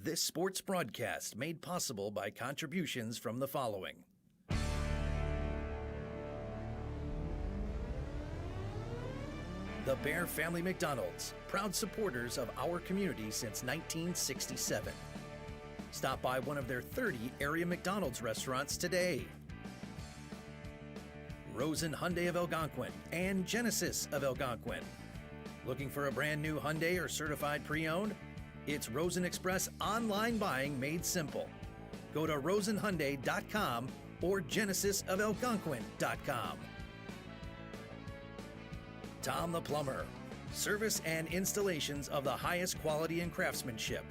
This sports broadcast made possible by contributions from the following. The Bear Family McDonald's, proud supporters of our community since 1967. Stop by one of their 30 area McDonald's restaurants today. Rosen Hyundai of Algonquin and Genesis of Algonquin. Looking for a brand new Hyundai or certified pre-owned? It's Rosen Express online buying made simple. Go to rosenhyundai.com or genesisofelgonquin.com. Tom the Plumber. Service and installations of the highest quality and craftsmanship.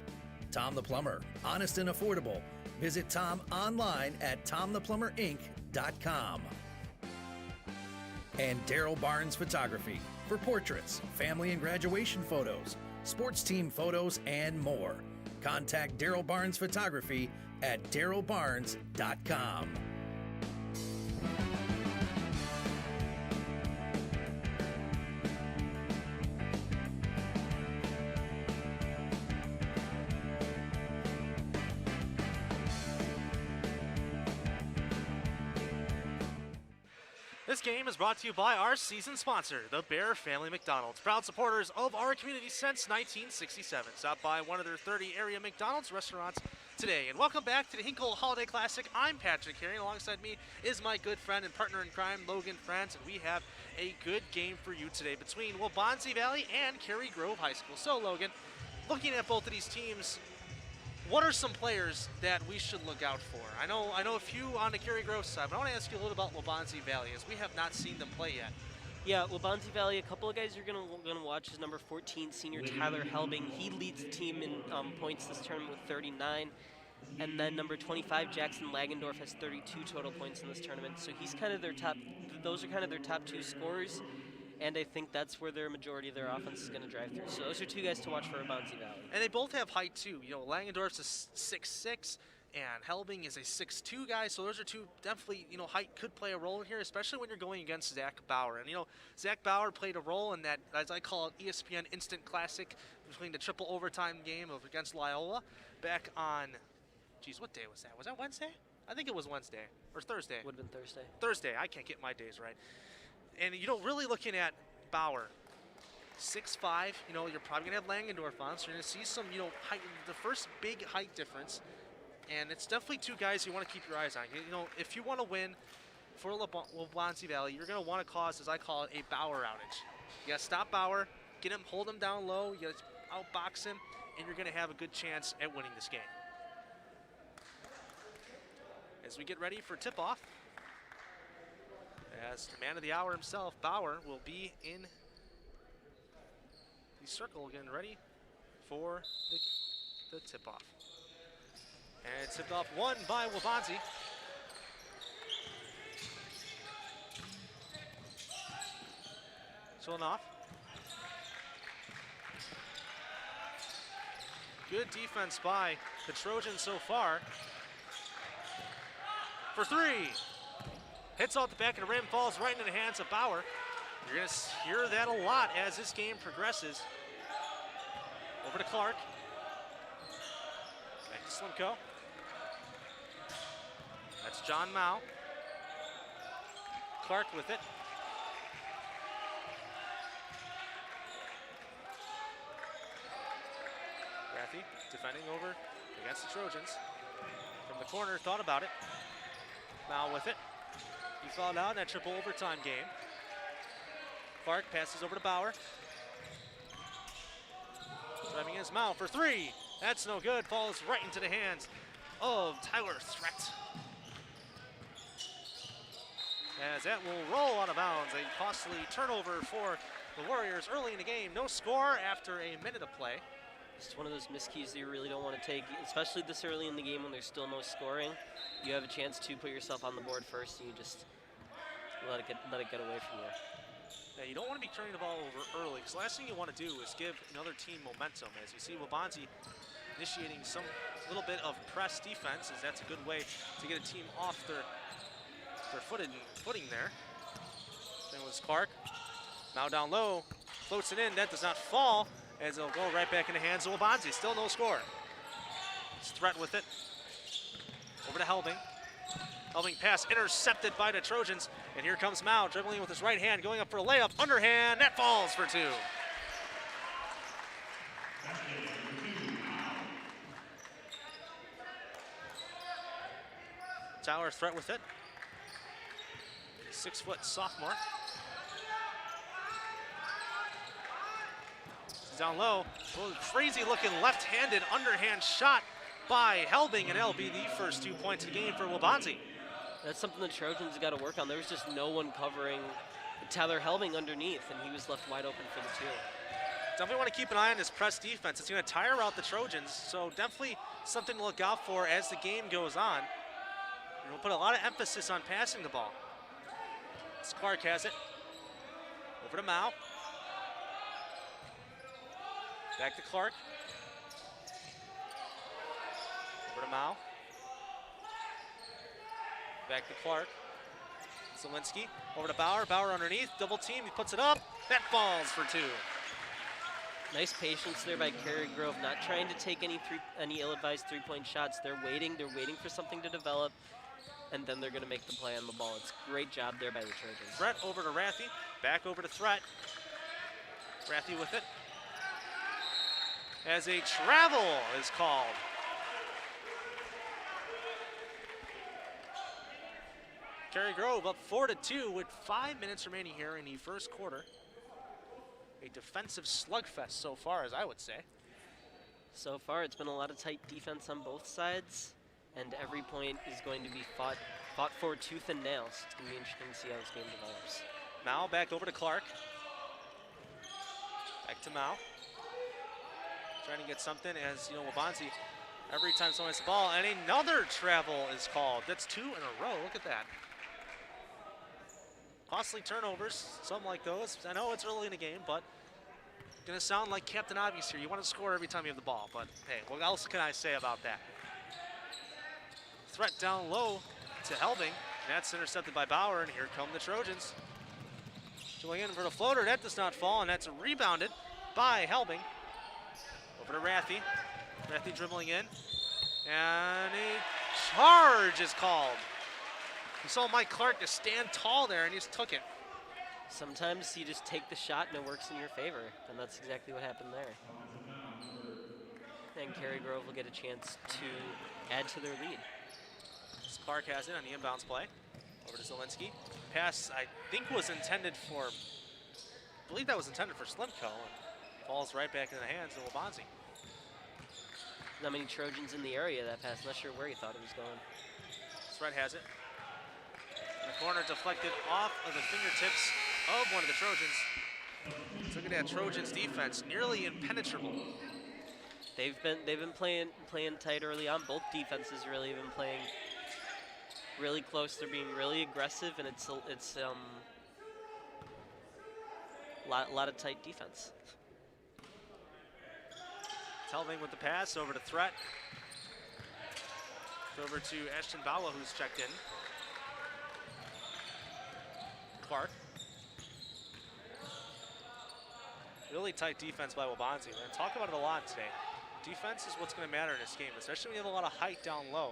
Tom the Plumber. Honest and affordable. Visit Tom online at tomtheplumberinc.com. And Daryl Barnes Photography for portraits, family and graduation photos, sports team photos, and more. Contact Daryl Barnes Photography at darylbarnes.com. This game is brought to you by our season sponsor, the Bear Family McDonald's, proud supporters of our community since 1967. Stop by one of their 30 area McDonald's restaurants today. And welcome back to the Hinkle Holiday Classic. I'm Patrick Cary, and alongside me is my good friend and partner in crime, Logan Friends, and we have a good game for you today between Waubonsie Valley and Cary Grove High School. So, Logan, looking at both of these teams, what are some players that we should look out for? I know a few on the Cary Grove side, but I want to ask you a little about Waubonsie Valley, as we have not seen them play yet. Yeah, Waubonsie Valley, a couple of guys you're going to watch is number 14, senior Tyler Helbing. He leads the team in points this tournament with 39. And then number 25, Jackson Lagendorf, has 32 total points in this tournament. So he's kind of their top, those are kind of their top two scorers. And I think that's where their majority of their offense is going to drive through. So those are two guys to watch for Waubonsie Valley. And they both have height, too. You know, Langendorf's a 6'6", and Helbing is a 6'2" guy. So those are two, definitely, you know, height could play a role in here, especially when you're going against Zach Bauer. And, you know, Zach Bauer played a role in that, as I call it, ESPN Instant Classic between the triple overtime game against Loyola back on, geez, what day was that? Was that Wednesday? I think it was Wednesday. Or Thursday. Would have been Thursday. Thursday. I can't get my days right. And, you know, really looking at Bauer, 6'5", you know, you're probably going to have Langendorf on, so you're going to see some, you know, height, the first big height difference. And it's definitely two guys you want to keep your eyes on. You know, if you want to win for Waubonsie Valley, you're going to want to cause, as I call it, a Bauer outage. You got to stop Bauer, get him, hold him down low, you got to outbox him, and you're going to have a good chance at winning this game. As we get ready for tip-off, as the man of the hour himself, Bauer, will be in the circle again, ready for the tip-off. And tip-off won by Waubonsie. Showing off. Good defense by the Trojans so far. For three. Hits off the back of the rim, falls right into the hands of Bauer. You're going to hear that a lot as this game progresses. Over to Clark. Back to Slimko. That's John Mao. Clark with it. Rathy defending over against the Trojans. From the corner, thought about it. Mao with it. He fouled out in that triple overtime game. Clark passes over to Bauer. Driving his Mao for three. That's no good. Falls right into the hands of Tyler Threat. As that will roll out of bounds. A costly turnover for the Warriors early in the game. No score after a minute of play. It's one of those miscues that you really don't want to take, especially this early in the game when there's still no scoring. You have a chance to put yourself on the board first, and you just let it get away from you. Yeah, you don't want to be turning the ball over early, because the last thing you want to do is give another team momentum. As you see Waubonsie initiating some little bit of press defense, as that's a good way to get a team off their footing there. Then was Clark. Now down low, floats it in. That does not fall, as it'll go right back in the hands of Waubonsie. Still no score. It's Threat with it. Over to Helbing. Helbing pass intercepted by the Trojans. And here comes Mao dribbling with his right hand, going up for a layup. Underhand, net falls for 2. Tyler Threat with it. 6-foot sophomore. Down low, crazy looking left-handed underhand shot by Helbing, and that'll be the first 2 points of the game for Waubonsie. That's something the Trojans got to work on. There was just no one covering Tyler Helbing underneath, and he was left wide open for the 2. Definitely want to keep an eye on this press defense. It's going to tire out the Trojans, so definitely something to look out for as the game goes on. And we'll put a lot of emphasis on passing the ball. Clark has it. Over to Mao. Back to Clark. Over to Mao. Back to Clark. Zielinski over to Bauer. Bauer underneath, double team. He puts it up. That falls for 2. Nice patience there by Cary Grove, not trying to take any ill-advised three-point shots. They're waiting for something to develop, and then they're going to make the play on the ball. It's a great job there by the Trojans. Threat over to Rathy. Back over to Threat. Rathy with it. As a travel is called. Cary Grove up 4-2 with 5 minutes remaining here in the first quarter. A defensive slugfest so far, as I would say. So far, it's been a lot of tight defense on both sides, and every point is going to be fought for tooth and nail. So it's going to be interesting to see how this game develops. Mao back over to Clark. Back to Mao. Trying to get something as, Waubonsie, every time someone has the ball, and another travel is called. That's 2 in a row. Look at that. Costly turnovers, something like those. I know it's early in the game, but going to sound like Captain Obvious here. You want to score every time you have the ball, but hey, what else can I say about that? Threat down low to Helbing. That's intercepted by Bauer, and here come the Trojans. Going in for the floater. That does not fall, and that's rebounded by Helbing. Over to Rathy. Rathy dribbling in. And a charge is called. You saw Mike Clark just stand tall there, and he just took it. Sometimes you just take the shot, and it works in your favor, and that's exactly what happened there. And Cary Grove will get a chance to add to their lead. Clark has it on the inbounds play. Over to Zielinski. Pass, I think, was intended for, I believe that was intended for Slimco, and falls right back in the hands of Waubonsie. Not many Trojans in the area that pass. Not sure where he thought it was going. Threat has it. And the corner deflected off of the fingertips of one of the Trojans. Look at that Trojans defense, nearly impenetrable. They've been playing tight early on. Both defenses really have been playing really close. They're being really aggressive, and it's a lot of tight defense. Helbing with the pass over to Threat. Over to Ashton Bawa, who's checked in. Clark. Really tight defense by Waubonsie. We're going to talk about it a lot today. Defense is what's going to matter in this game, especially when you have a lot of height down low.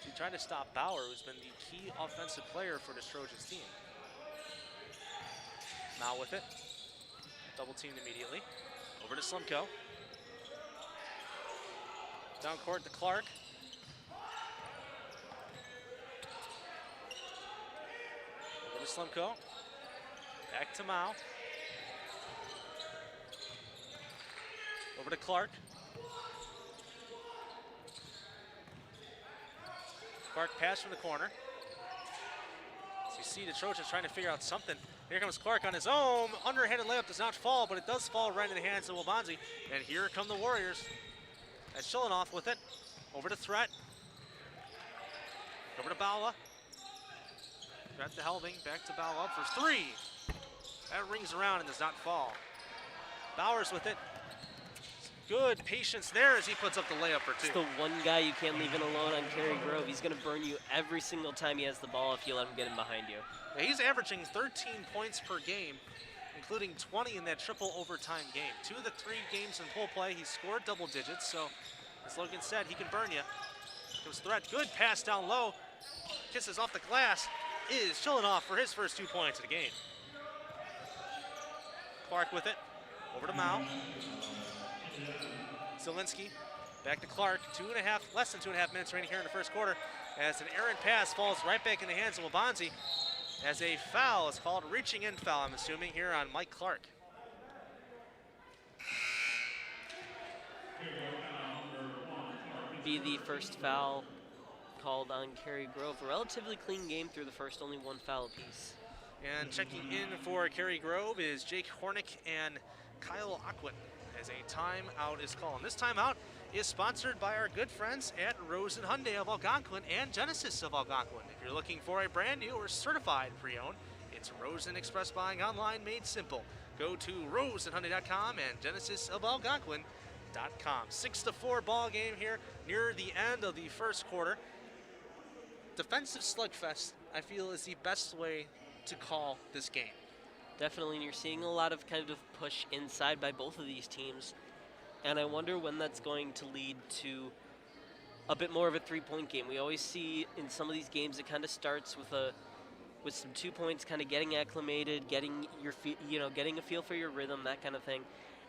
You try to stop Bauer, who's been the key offensive player for this Trojans team. Mao with it. Double teamed immediately. Over to Slimco. Down court to Clark. Over to Slimco. Back to Mao. Over to Clark. Clark pass from the corner. As you see the Trojans trying to figure out something. Here comes Clark on his own. Underhanded layup does not fall, but it does fall right in the hands of Waubonsie. And here come the Warriors. That's Chilinoff with it. Over to Threat. Over to Bawa. Threat to Helbing. Back to Bawa up for 3. That rings around and does not fall. Bowers with it. Good patience there as he puts up the layup for 2. It's the one guy you can't leave in alone on Cary Grove. He's going to burn you every single time he has the ball if you let him get in behind you. Yeah, he's averaging 13 points per game, including 20 in that triple overtime game. 2 of the 3 games in full play, he scored double digits, so As Logan said, he can burn you. Comes Threat, good pass down low. Kisses off the glass, is Chilinoff for his first 2 points of the game. Clark with it, over to Mao. Zielinski, back to Clark, less than 2.5 minutes remaining here in the first quarter, as an errant pass falls right back in the hands of Waubonsie, as a foul is called, reaching in foul, I'm assuming, here on Mike Clark. Be the first foul called on Cary Grove. A relatively clean game through the first, only 1 foul apiece. And checking in for Cary Grove is Jake Hornick and Kyle Aquin, as a timeout is called. And this timeout is sponsored by our good friends at Rosen Hyundai of Algonquin and Genesis of Algonquin. If you're looking for a brand new or certified pre-owned, it's Rosen Express Buying Online made simple. Go to rosenhyundai.com and genesisofalgonquin.com. 6-4 ball game here near the end of the first quarter. Defensive slugfest, I feel, is the best way to call this game. Definitely, and you're seeing a lot of kind of push inside by both of these teams. And I wonder when that's going to lead to a bit more of a 3-point game. We always see in some of these games it kind of starts with some 2 points, kind of getting acclimated, getting a feel for your rhythm, that kind of thing.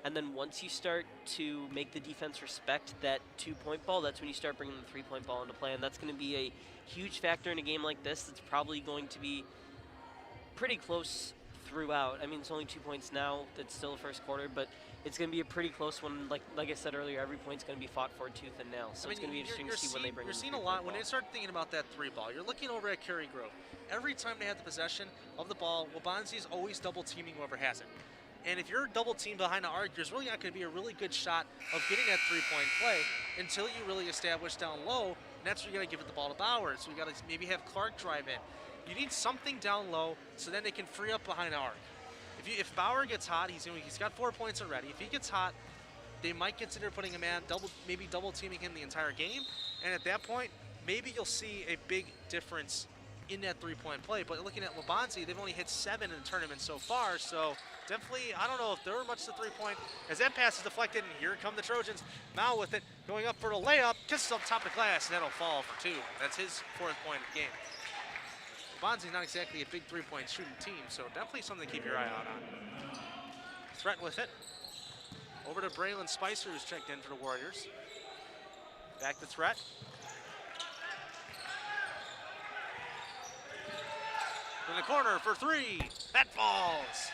And then once you start to make the defense respect that 2-point ball, that's when you start bringing the 3-point ball into play. And that's going to be a huge factor in a game like this. It's probably going to be pretty close throughout. I mean, it's only 2 points now. It's still the first quarter, but it's going to be a pretty close one. Like I said earlier, every point's going to be fought for tooth and nail. So it's going to be interesting to see when they bring. You're seeing a lot when they start thinking about that 3 ball. You're looking over at Cary Grove. Every time they have the possession of the ball, Waubonsie is always double teaming whoever has it. And if you're double teamed behind the arc, there's really not going to be a really good shot of getting that 3-point play until you really establish down low. And that's where you got to give it the ball to Bowers. So you got to maybe have Clark drive in. You need something down low so then they can free up behind the arc. If Bauer gets hot, he's got 4 points already. If he gets hot, they might consider putting a man maybe double teaming him the entire game. And at that point, maybe you'll see a big difference in that 3-point play. But looking at Waubonsie, they've only hit 7 in the tournament so far. So definitely, I don't know if there were much to 3-point. As that pass is deflected, and here come the Trojans. Mao with it, going up for a layup, kisses up top of the glass, and that'll fall for 2. That's his 4th point of the game. Waubonsie's not exactly a big 3-point shooting team, so definitely something to keep your eye out on. Threat with it. Over to Braylon Spicer, who's checked in for the Warriors. Back to Threat. In the corner for 3. That falls.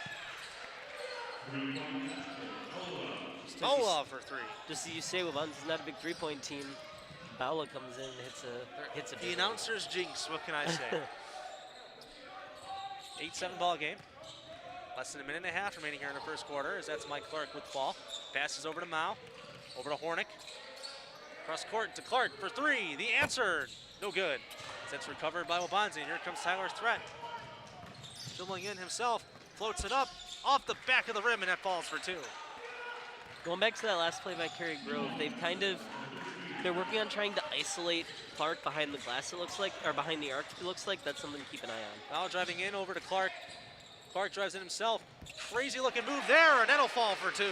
Ola for 3. Just as you say, Waubonsie's not a big 3-point team. Bala comes in and hits a The announcer's jinx, what can I say? 8-7 ball game. Less than a minute and a half remaining here in the first quarter, as that's Mike Clark with the ball. Passes over to Mao, over to Hornick. Cross court to Clark for 3. The answer, no good. As that's recovered by Waubonsie, and here comes Tyler's Threat. Dribbling in himself, floats it up, off the back of the rim, and that falls for 2. Going back to that last play by Cary Grove, they're working on trying to isolate Clark behind the glass, it looks like, or behind the arc, it looks like. That's something to keep an eye on. Now driving in over to Clark. Clark drives in himself. Crazy looking move there, and that'll fall for 2.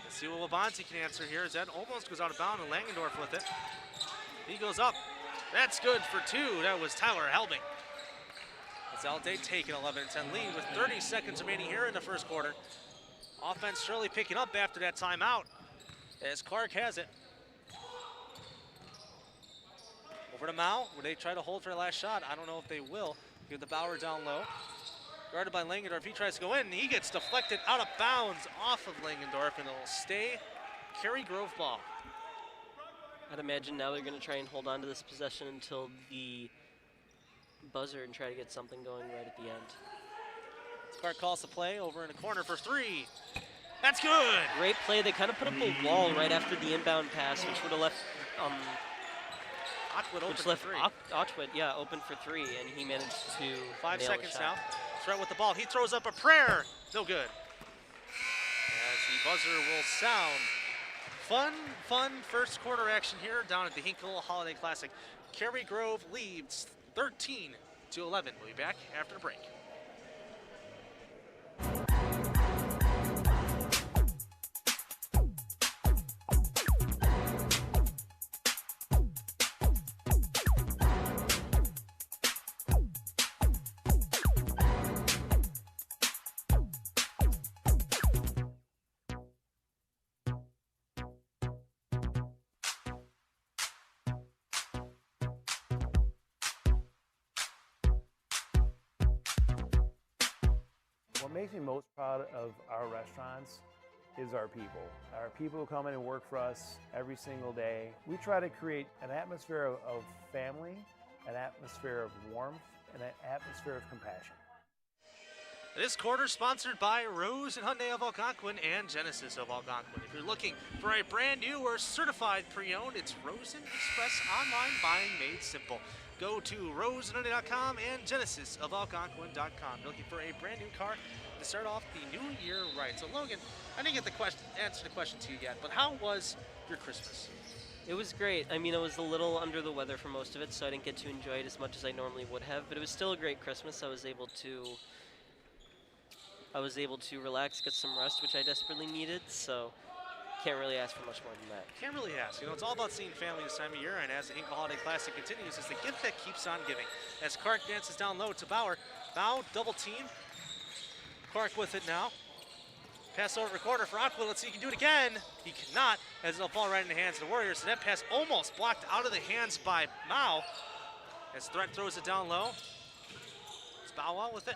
Let's see what Waubonsie can answer here, as that almost goes out of bounds, and Langendorf with it. He goes up. That's good for 2. That was Tyler Helbing. As Aldate take an 11-10 lead with 30 seconds remaining here in the first quarter. Offense surely picking up after that timeout, as Clark has it. Over to Mao, where they try to hold for the last shot. I don't know if they will. Give the Bauer down low. Guarded by Langendorf. He tries to go in, and he gets deflected out of bounds off of Langendorf, and it'll stay Cary Grove ball. I'd imagine now they're going to try and hold on to this possession until the buzzer and try to get something going right at the end. Clark calls the play over in the corner for 3. That's good. Great play. They kind of put up a wall right after the inbound pass, which would have left Otwood open for 3. Otwood, open for 3, and he managed to 5 nail seconds the shot. now. Threat with the ball. He throws up a prayer. No good. As the buzzer will sound. Fun first quarter action here down at the Hinkle Holiday Classic. Cary Grove leads 13-11. We'll be back after the break. makes me most proud of our restaurants is our people. Our people who come in and work for us every single day. We try to create an atmosphere of family, an atmosphere of warmth, and an atmosphere of compassion. This quarter sponsored by Rose and Hyundai of Algonquin and Genesis of Algonquin. If you're looking for a brand new or certified pre-owned, it's Rosen Express online buying made simple. Go to roseandhyundai.com and genesisofalgonquin.com. You're looking for a brand new car to start off the new year right. So Logan, I didn't get the answer the question to you yet, but how was your Christmas? It was great. I mean, I was a little under the weather for most of it, so I didn't get to enjoy it as much as I normally would have, but it was still a great Christmas. I was able to relax, get some rest, which I desperately needed, so can't really ask for much more than that. Can't really ask. You know, it's all about seeing family this time of year, and as the Hinkle Holiday Classic continues, it's the gift that keeps on giving. As Clark dances down low to Bauer. Bow, double team. Clark with it now. Pass over to corner for Aquila. Let's see if he can do it again. He cannot, as it'll fall right in the hands of the Warriors. So that pass almost blocked out of the hands by Mao. As Threat throws it down low. It's Bow Wow with it.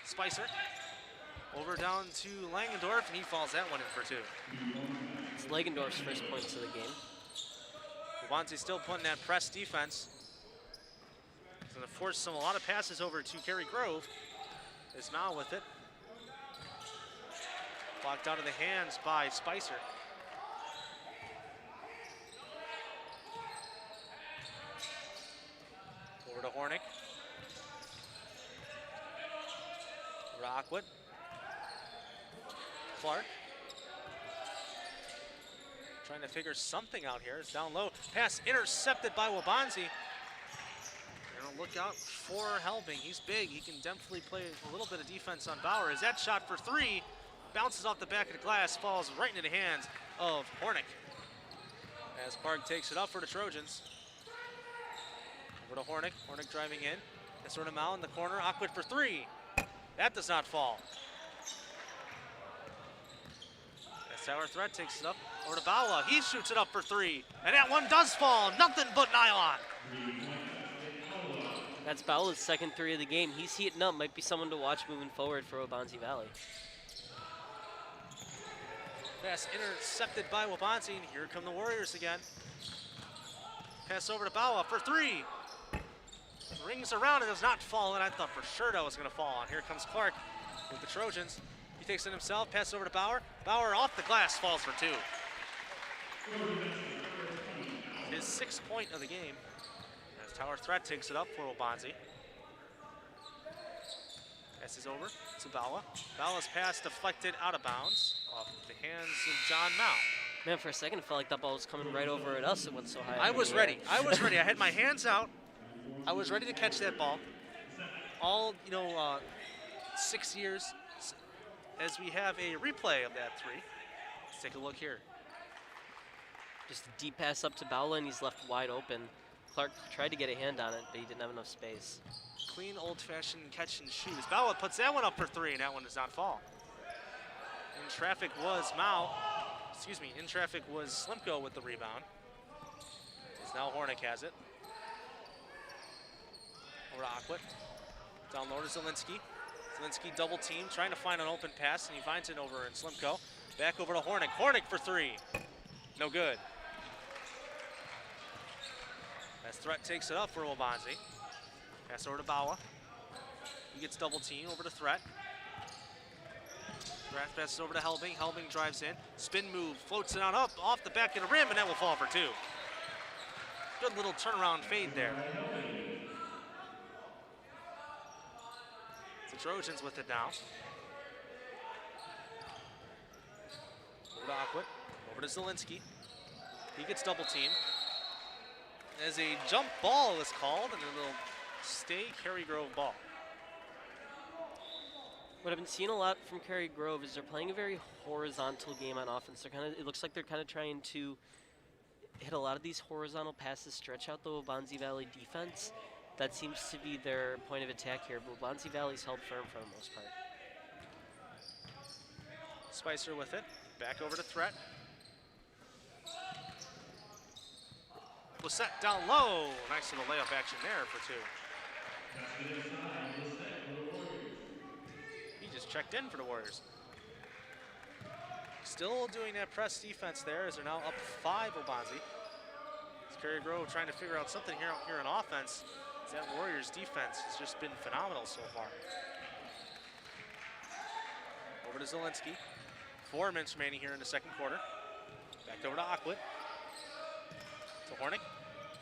Spicer. Over down to Langendorf, and he falls that one in for 2. It's Langendorf's first points of the game. Waubonsie still putting that press defense. It's going to force a lot of passes over to Cary Grove. Is Mao with it. Blocked out of the hands by Spicer. Over to Hornick. Rockwood. Clark. Trying to figure something out here. It's down low. Pass intercepted by Waubonsie. Look out for Helbing. He's big. He can definitely play a little bit of defense on Bauer. As that shot for 3 bounces off the back of the glass, falls right into the hands of Hornick. As Clark takes it up for the Trojans. Over to Hornick. Hornick driving in. That's sort of Mao in the corner. Aquid for 3. That does not fall. As Tower Threat takes it up. Over to Bawa. He shoots it up for 3. And that one does fall. Nothing but nylon. That's Bowla's second 3 of the game. He's heating up. Might be someone to watch moving forward for Waubonsie Valley. Pass intercepted by Waubonsie, and here come the Warriors again. Pass over to Bawa for 3. Rings around and does not fall, and I thought for sure that was going to fall. And here comes Clark with the Trojans. He takes it himself, pass over to Bauer. Bauer off the glass, falls for 2. His 6th point of the game. Tower Threat takes it up for Waubonsie. Pass is over to Bawa. Bawa's pass deflected out of bounds off the hands of John Mao. Man, for a second it felt like that ball was coming right over at us. It went so high. I was ready. I was ready. I had my hands out. I was ready to catch that ball. All, 6 years as we have a replay of that 3. Let's take a look here. Just a deep pass up to Bowla, and he's left wide open. Clark tried to get a hand on it, but he didn't have enough space. Clean, old-fashioned catch and shoot. Bawa puts that one up for 3, and that one does not fall. In traffic was in traffic was Slimko with the rebound. As now Hornick has it. Over to Aquit. Down low to Zielinski. Zielinski double team, trying to find an open pass, and he finds it over in Slimko. Back over to Hornick. Hornick for 3. No good. As Threat takes it up for Waubonsie. Pass over to Bawa. He gets double team over to Threat. Threat passes over to Helbing. Helbing drives in. Spin move, floats it on up off the back of the rim, and that will fall for 2. Good little turnaround fade there. The Trojans with it now. Over to Aquit. Over to Zielinski. He gets double team. As a jump ball is called, and a little stay Cary Grove ball. What I've been seeing a lot from Cary Grove is they're playing a very horizontal game on offense. It looks like they're kind of trying to hit a lot of these horizontal passes, stretch out the Waubonsie Valley defense. That seems to be their point of attack here, but Waubonsie Valley's held firm for the most part. Spicer with it, back over to Threat. Was set down low. Nice little layup action there for 2. just checked in for the Warriors. Still doing that press defense there as they're now up 5 Waubonsie. Cary Grove trying to figure out something here on offense. That Warriors defense has just been phenomenal so far. Over to Zielinski. 4 minutes remaining here in the second quarter. Back over to Aquit. To Hornick.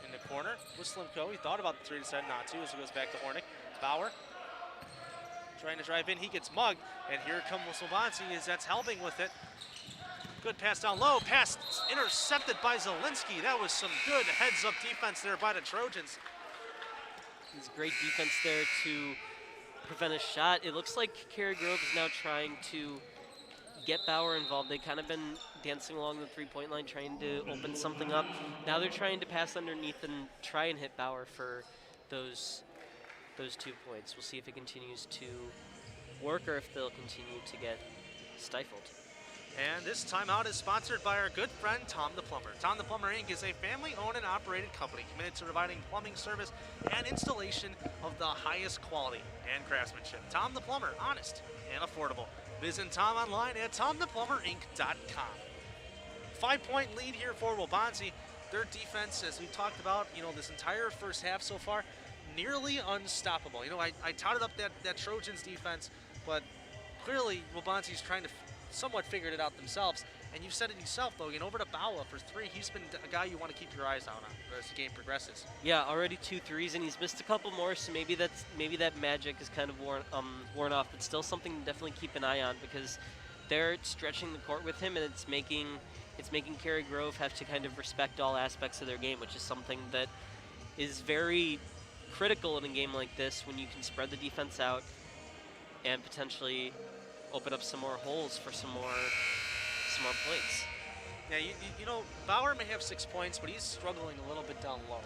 In the corner with Slimko. He thought about the 3, decided not to as he goes back to Hornick. Bauer trying to drive in. He gets mugged. And here comes Waubonsie as that's helping with it. Good pass down low. Pass intercepted by Zielinski. That was some good heads-up defense there by the Trojans. It's great defense there to prevent a shot. It looks like Cary Grove is now trying to get Bauer involved. They've kind of been dancing along the 3-point line, trying to open something up. Now they're trying to pass underneath and try and hit Bauer for those 2 points. We'll see if it continues to work or if they'll continue to get stifled. And this timeout is sponsored by our good friend Tom the Plumber. Tom the Plumber Inc. is a family-owned and operated company committed to providing plumbing service and installation of the highest quality and craftsmanship. Tom the Plumber, honest and affordable. Visit Tom online at tomtheplumberinc.com. 5-point lead here for Waubonsie. Their defense, as we talked about, this entire first half so far, nearly unstoppable. I touted up that Trojans defense, but clearly Waubonsie's trying to somewhat figured it out themselves. And you've said it yourself, Logan, over to Bawa for 3. He's been a guy you want to keep your eyes out on as the game progresses. Yeah, already 2 threes, and he's missed a couple more, so maybe that magic is kind of worn off, but still something to definitely keep an eye on because they're stretching the court with him, and it's making Cary Grove have to kind of respect all aspects of their game, which is something that is very critical in a game like this when you can spread the defense out and potentially open up some more holes for some more points. Yeah, Bauer may have 6 points, but he's struggling a little bit down low.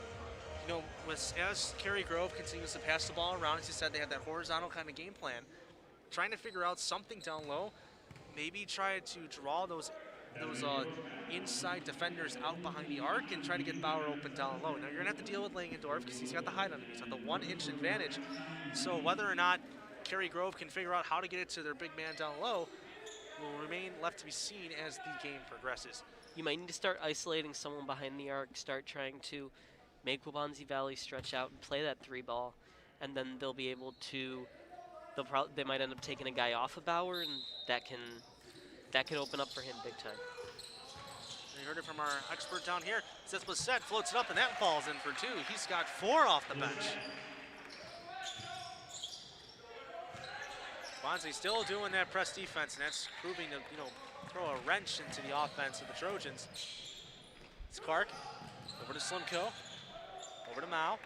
As Cary Grove continues to pass the ball around, as you said, they have that horizontal kind of game plan. Trying to figure out something down low, maybe try to draw those inside defenders out behind the arc and try to get Bauer open down low. Now you're gonna have to deal with Langendorf because he's got the height on him. He's got the 1-inch advantage. So whether or not Cary Grove can figure out how to get it to their big man down low will remain left to be seen as the game progresses. You might need to start isolating someone behind the arc, start trying to make Waubonsie Valley stretch out and play that 3 ball, and then they'll be able to. They might end up taking a guy off of Bauer, and that can open up for him big time. You heard it from our expert down here. Says Blissett floats it up, and that falls in for 2. He's got 4 off the bench. Waubonsie still doing that press defense, and that's proving to, throw a wrench into the offense of the Trojans. It's Clark, over to Slimko, over to Mao,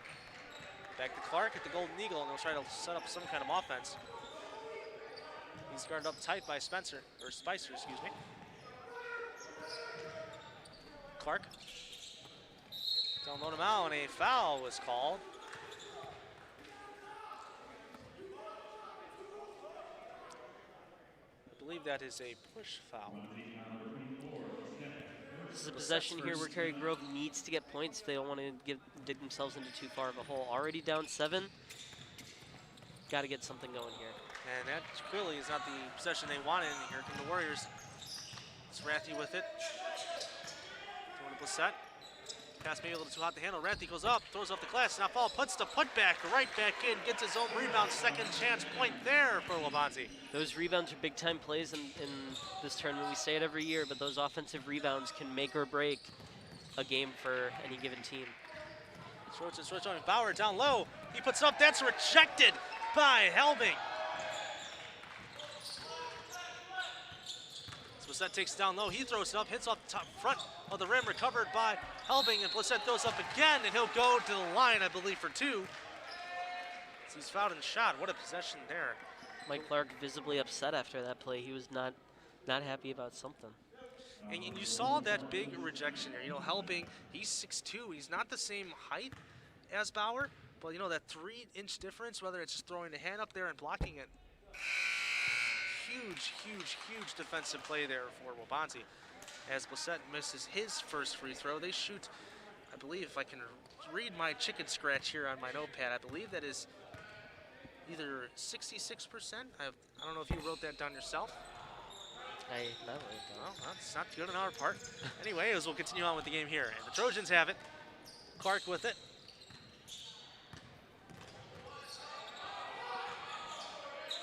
back to Clark at the Golden Eagle, and they'll try to set up some kind of offense. He's guarded up tight by Spicer, excuse me. Clark, down low to Mao, and a foul was called. I believe that is a push foul. This is a possession here where Cary Grove needs to get points if they don't want to dig themselves into too far of a hole. Already down 7. Got to get something going here. And that clearly is not the possession they wanted. And here come the Warriors. It's Rathy with it. Throwing to Blissett. Pass maybe a little too hot to handle. Rathy goes up, throws off the glass. Now Fall puts the putback right back in, gets his own rebound. Second chance point there for Waubonsie. Those rebounds are big time plays in this tournament. We say it every year, but those offensive rebounds can make or break a game for any given team. Switch on Bauer down low. He puts it up. That's rejected by Helbing. Blissett takes it down low. He throws it up, hits off the top front of the rim, recovered by Helbing, and Blissett throws up again, and he'll go to the line, I believe, for 2. He's fouled and shot. What a possession there. Mike Clark visibly upset after that play. He was not happy about something. And you saw that big rejection here. Helbing, he's 6'2". He's not the same height as Bauer, but that 3-inch difference, whether it's just throwing the hand up there and blocking it. Huge defensive play there for Waubonsie. As Blissett misses his first free throw, they shoot, I believe, if I can read my chicken scratch here on my notepad, I believe that is, either 66%. I don't know if you wrote that down yourself. I not really don't. Well, that's not good on our part. Anyway, as we'll continue on with the game here. And the Trojans have it. Clark with it.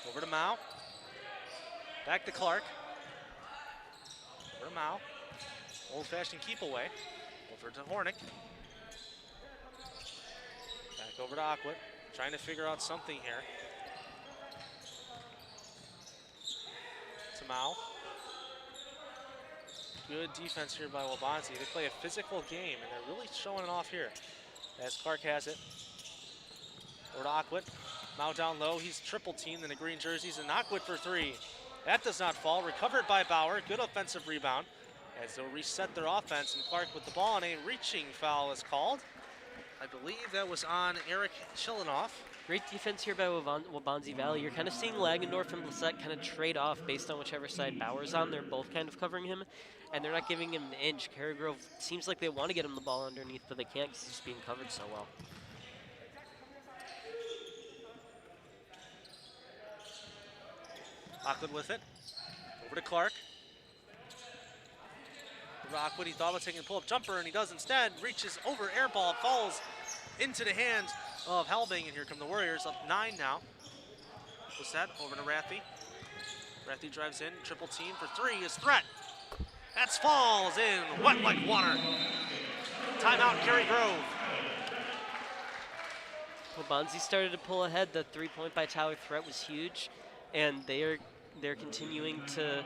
Over to Mao. Back to Clark. Over to Mao. Old-fashioned keep away. Over to Hornick. Back over to Aquit. Trying to figure out something here. To Mao. Good defense here by Waubonsie. They play a physical game, and they're really showing it off here. As Clark has it. Over to Aquit. Mao down low. He's triple teamed in the green jerseys, and Aquit for three. That does not fall. Recovered by Bauer. Good offensive rebound. As they'll reset their offense, and Clark with the ball, and a reaching foul is called. I believe that was on Eric Chilinoff. Great defense here by Waubonsie Valley. You're kind of seeing Lagendorf and Blissett kind of trade off based on whichever side Bauer's on. They're both kind of covering him, and they're not giving him an inch. Cary Grove seems like they want to get him the ball underneath, but they can't because he's being covered so well. Aquit with it. Over to Clark. Aquit, he thought about taking a pull-up jumper, and he does instead. Reaches over, air ball, falls into the hands of Helbing, and here come the Warriors, up 9 now. Blissett over to Rathie. Rathie drives in, triple team for three, his threat. That's falls in, wet like water. Timeout, Cary Grove. Waubonsie started to pull ahead. The three-point by Tyler Threat was huge, and they're continuing to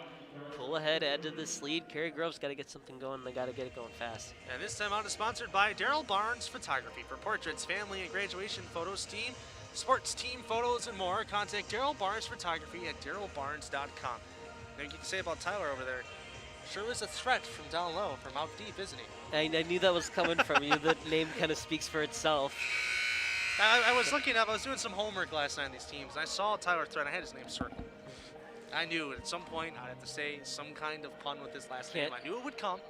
pull ahead, add to this lead. Cary Grove's got to get something going. They got to get it going fast. And this time out is sponsored by Daryl Barnes Photography. For portraits, family, and graduation photos, team, sports team photos, and more, contact Daryl Barnes Photography at darylbarnes.com. Now you can say about Tyler over there, sure is a threat from down low, from out deep, isn't he? I knew that was coming from you. The name kind of speaks for itself. I was looking up, I was doing some homework last night on these teams, and I saw Tyler Threat, I had his name circled. I knew at some point I'd have to say some kind of pun with his last name. I knew it would come.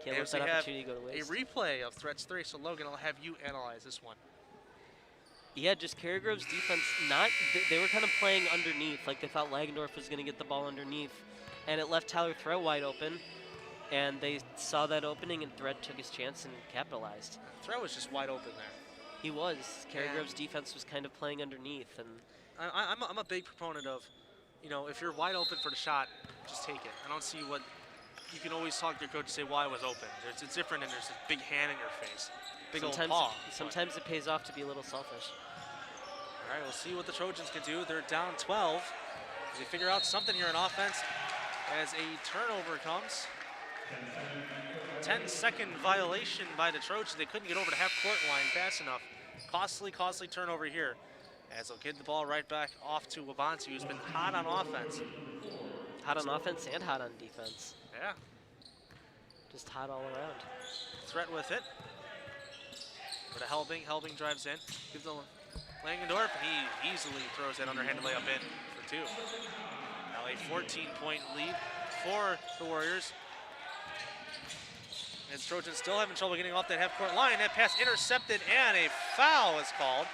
Can't let that opportunity go to waste. A replay of Threats 3, so Logan, I'll have you analyze this one. Yeah, just Cary Grove's defense, they were kind of playing underneath, like they thought Lagendorf was going to get the ball underneath, and it left Tyler Threat wide open, and they saw that opening, and Threat took his chance and capitalized. Threat was just wide open there. He was. Cary Grove's defense was kind of playing underneath, and I'm a big proponent of, you know, if you're wide open for the shot, just take it. I don't see what, you can always talk to your coach and say why it was open. It's different, and there's a big hand in your face, big old paw. Sometimes it pays off to be a little selfish. All right, we'll see what the Trojans can do. They're down 12. They figure out something here in offense as a turnover comes. 10-second violation by the Trojans. They couldn't get over the half-court line fast enough. Costly turnover here, as they'll get the ball right back off to Waubonsie, who's been hot on offense. Hot on offense and hot on defense. Yeah. Just hot all around. Threat with it. Over to Helbing. Helbing drives in. Gives the Langendorf. He easily throws that underhanded layup in for two. Now a 14-point lead for the Warriors. And Trojans still having trouble getting off that half-court line. That pass intercepted, and a foul is called.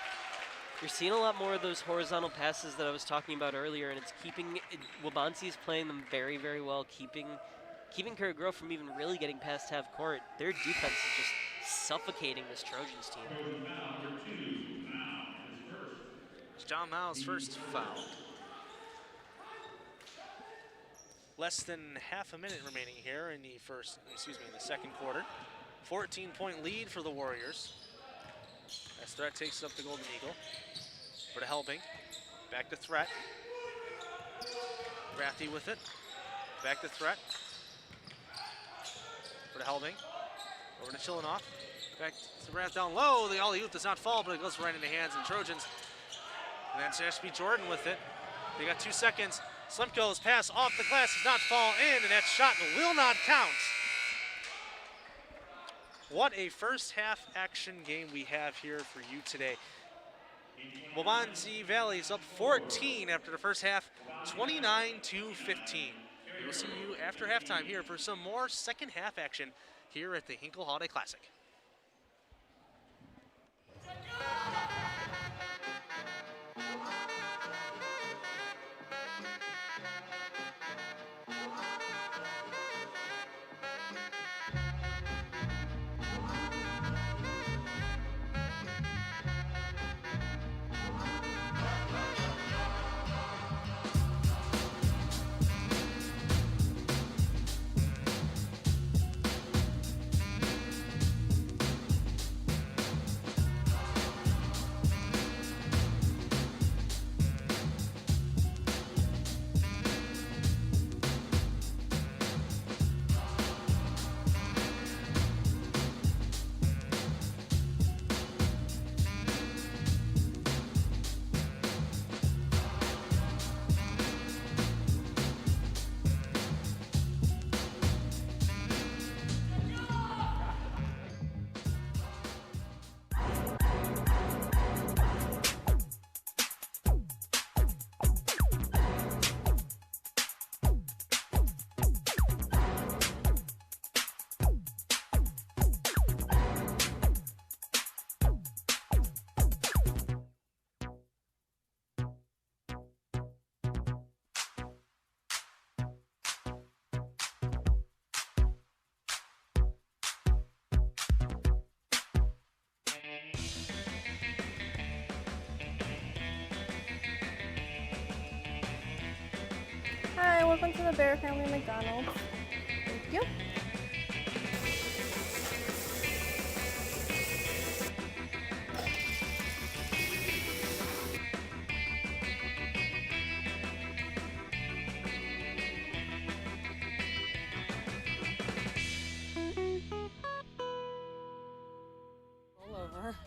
You're seeing a lot more of those horizontal passes that I was talking about earlier, and it's keeping Waubonsie's playing them very, very well, keeping Cary Grove from even really getting past half court. Their defense is just suffocating this Trojans team. It's John Miles' first foul. Less than half a minute remaining here in the second quarter. 14-point lead for the Warriors. As Threat takes up the Golden Eagle. Over to Helbing. Back to Threat. Rathie with it. Back to Threat. Over to Helbing. Over to Chilinoff. Back to Rath down low. The alley-oop does not fall, but it goes right in the hands of the Trojans. And then Ashby Jordan with it. They got 2 seconds. Slimko's pass off the glass does not fall in, and that shot will not count. What a first half action game we have here for you today. Waubonsie Valley is up 14 after the first half, 29-15. We will see you after halftime here for some more second half action here at the Hinkle Holiday Classic. welcome to the Bear Family McDonald's. Thank you.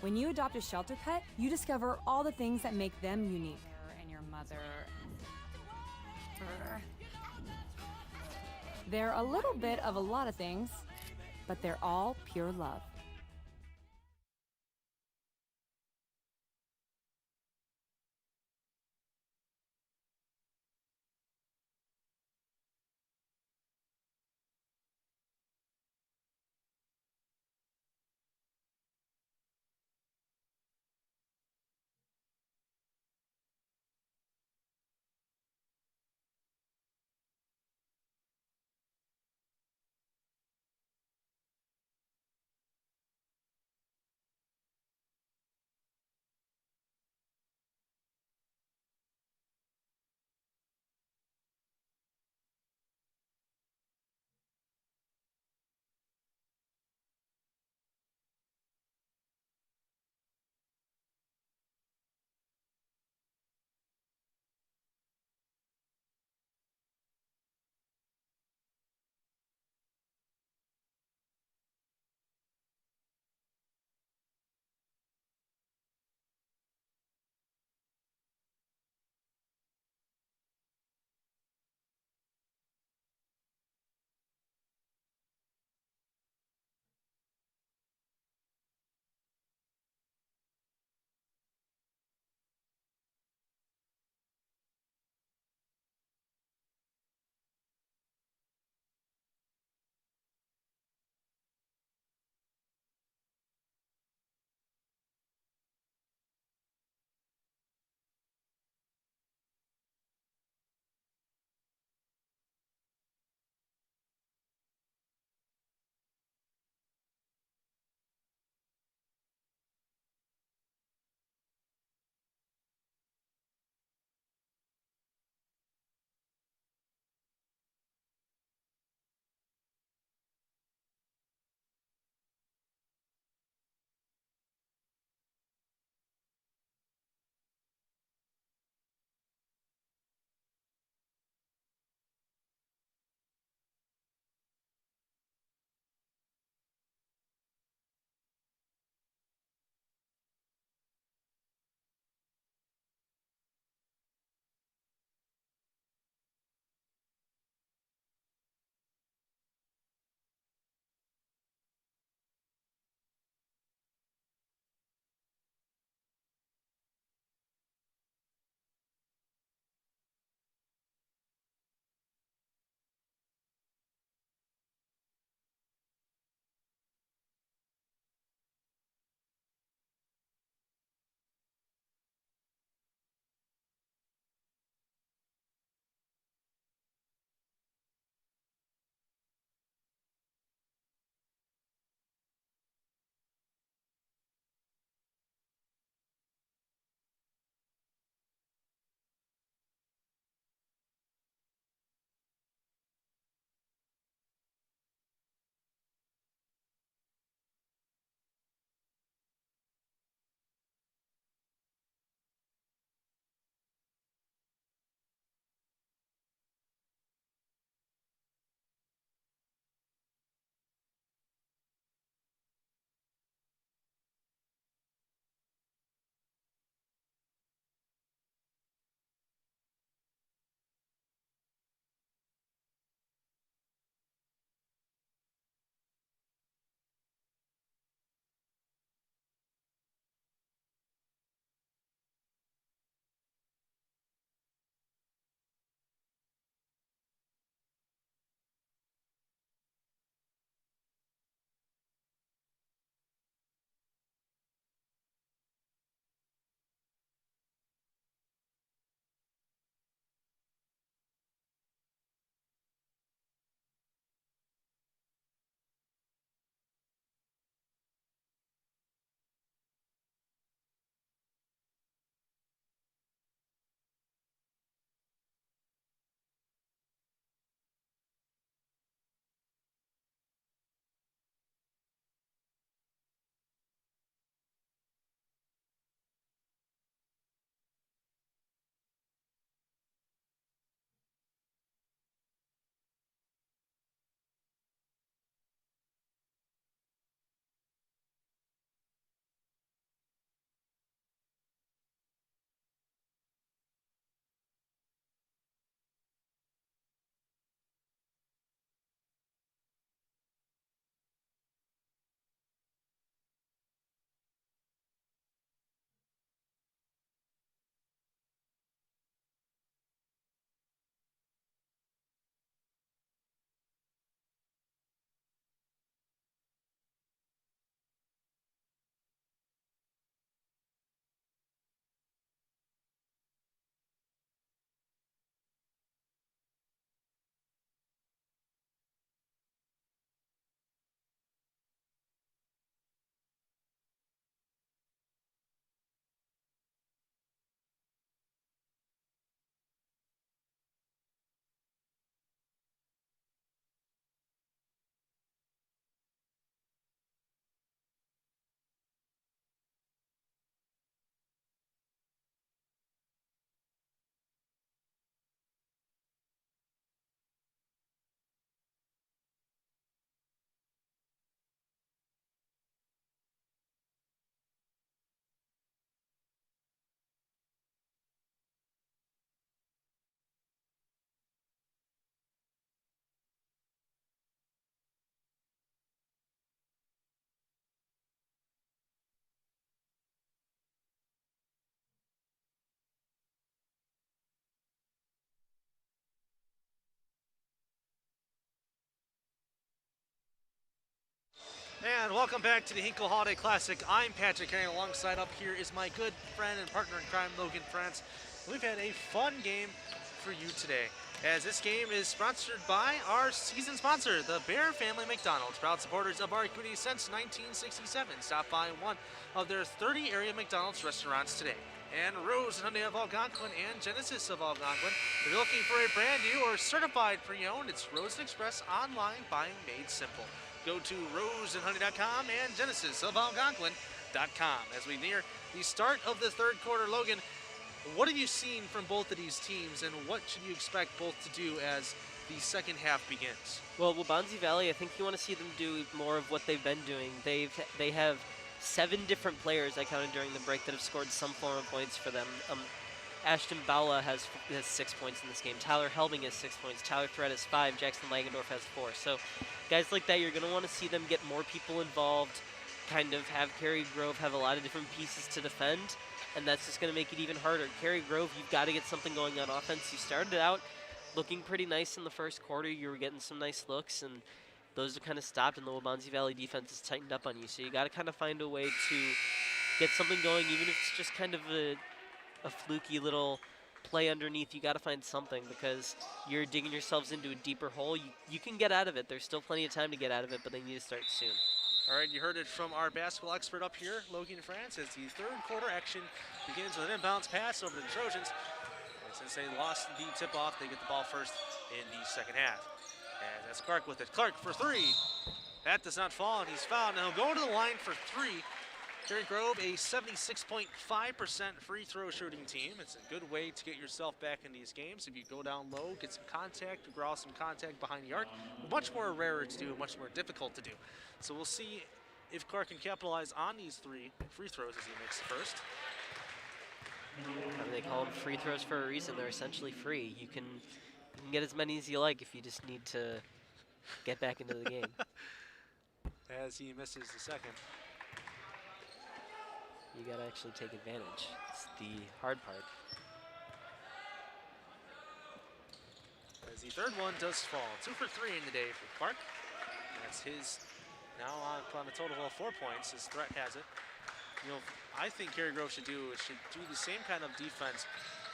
When you adopt a shelter pet, you discover all the things that make them unique. And your mother. They're a little bit of a lot of things, but they're all pure love. And welcome back to the Hinkle Holiday Classic. I'm Patrick Cary. Alongside up here is my good friend and partner in crime, Logan France. We've had a fun game for you today, as this game is sponsored by our season sponsor, the Bear Family McDonald's, proud supporters of our community since 1967. Stop by one of their 30 area McDonald's restaurants today. And Rose and Hyundai of Algonquin and Genesis of Algonquin. If you're looking for a brand new or certified pre-owned, it's Rose Express online buying made simple. Go to roseandhoney.com and genesisofalgonquin.com. As we near the start of the third quarter, Logan, what have you seen from both of these teams, and what should you expect both to do as the second half begins? Well, Waubonsie Valley, I think you want to see them do more of what they've been doing. They have 7 different players I counted during the break that have scored some form of points for them. Ashton Bala has 6 points in this game. Tyler Helbing has 6 points. Tyler Thread has 5. Jackson Langendorf has 4. So guys like that, you're going to want to see them get more people involved, kind of have Cary Grove have a lot of different pieces to defend, and that's just going to make it even harder. Cary Grove, you've got to get something going on offense. You started out looking pretty nice in the first quarter. You were getting some nice looks, and those are kind of stopped, and the Waubonsie Valley defense has tightened up on you. So you got to kind of find a way to get something going, even if it's just kind of a fluky little play underneath. You got to find something, because you're digging yourselves into a deeper hole. You can get out of it. There's still plenty of time to get out of it, but they need to start soon. All right, you heard it from our basketball expert up here, Logan France, as the third quarter action begins with an inbounds pass over to the Trojans. And since they lost the tip-off, they get the ball first in the second half. And that's Clark with it. Clark for 3. That does not fall, and he's fouled. Now he'll go to the line for 3. Cary Grove, a 76.5% free throw shooting team. It's a good way to get yourself back in these games. If you go down low, get some contact, draw some contact behind the arc, much more rarer to do, much more difficult to do. So we'll see if Clark can capitalize on these 3 free throws as he makes the first. I mean, they call them free throws for a reason. They're essentially free. You can get as many as you like if you just need to get back into the game. As he misses the second. You got to actually take advantage. It's the hard part. As the third one does fall. 2 for 3 in the day for Clark. That's his now on a total of 4 points. His threat has it. You know, I think Cary Grove should do the same kind of defense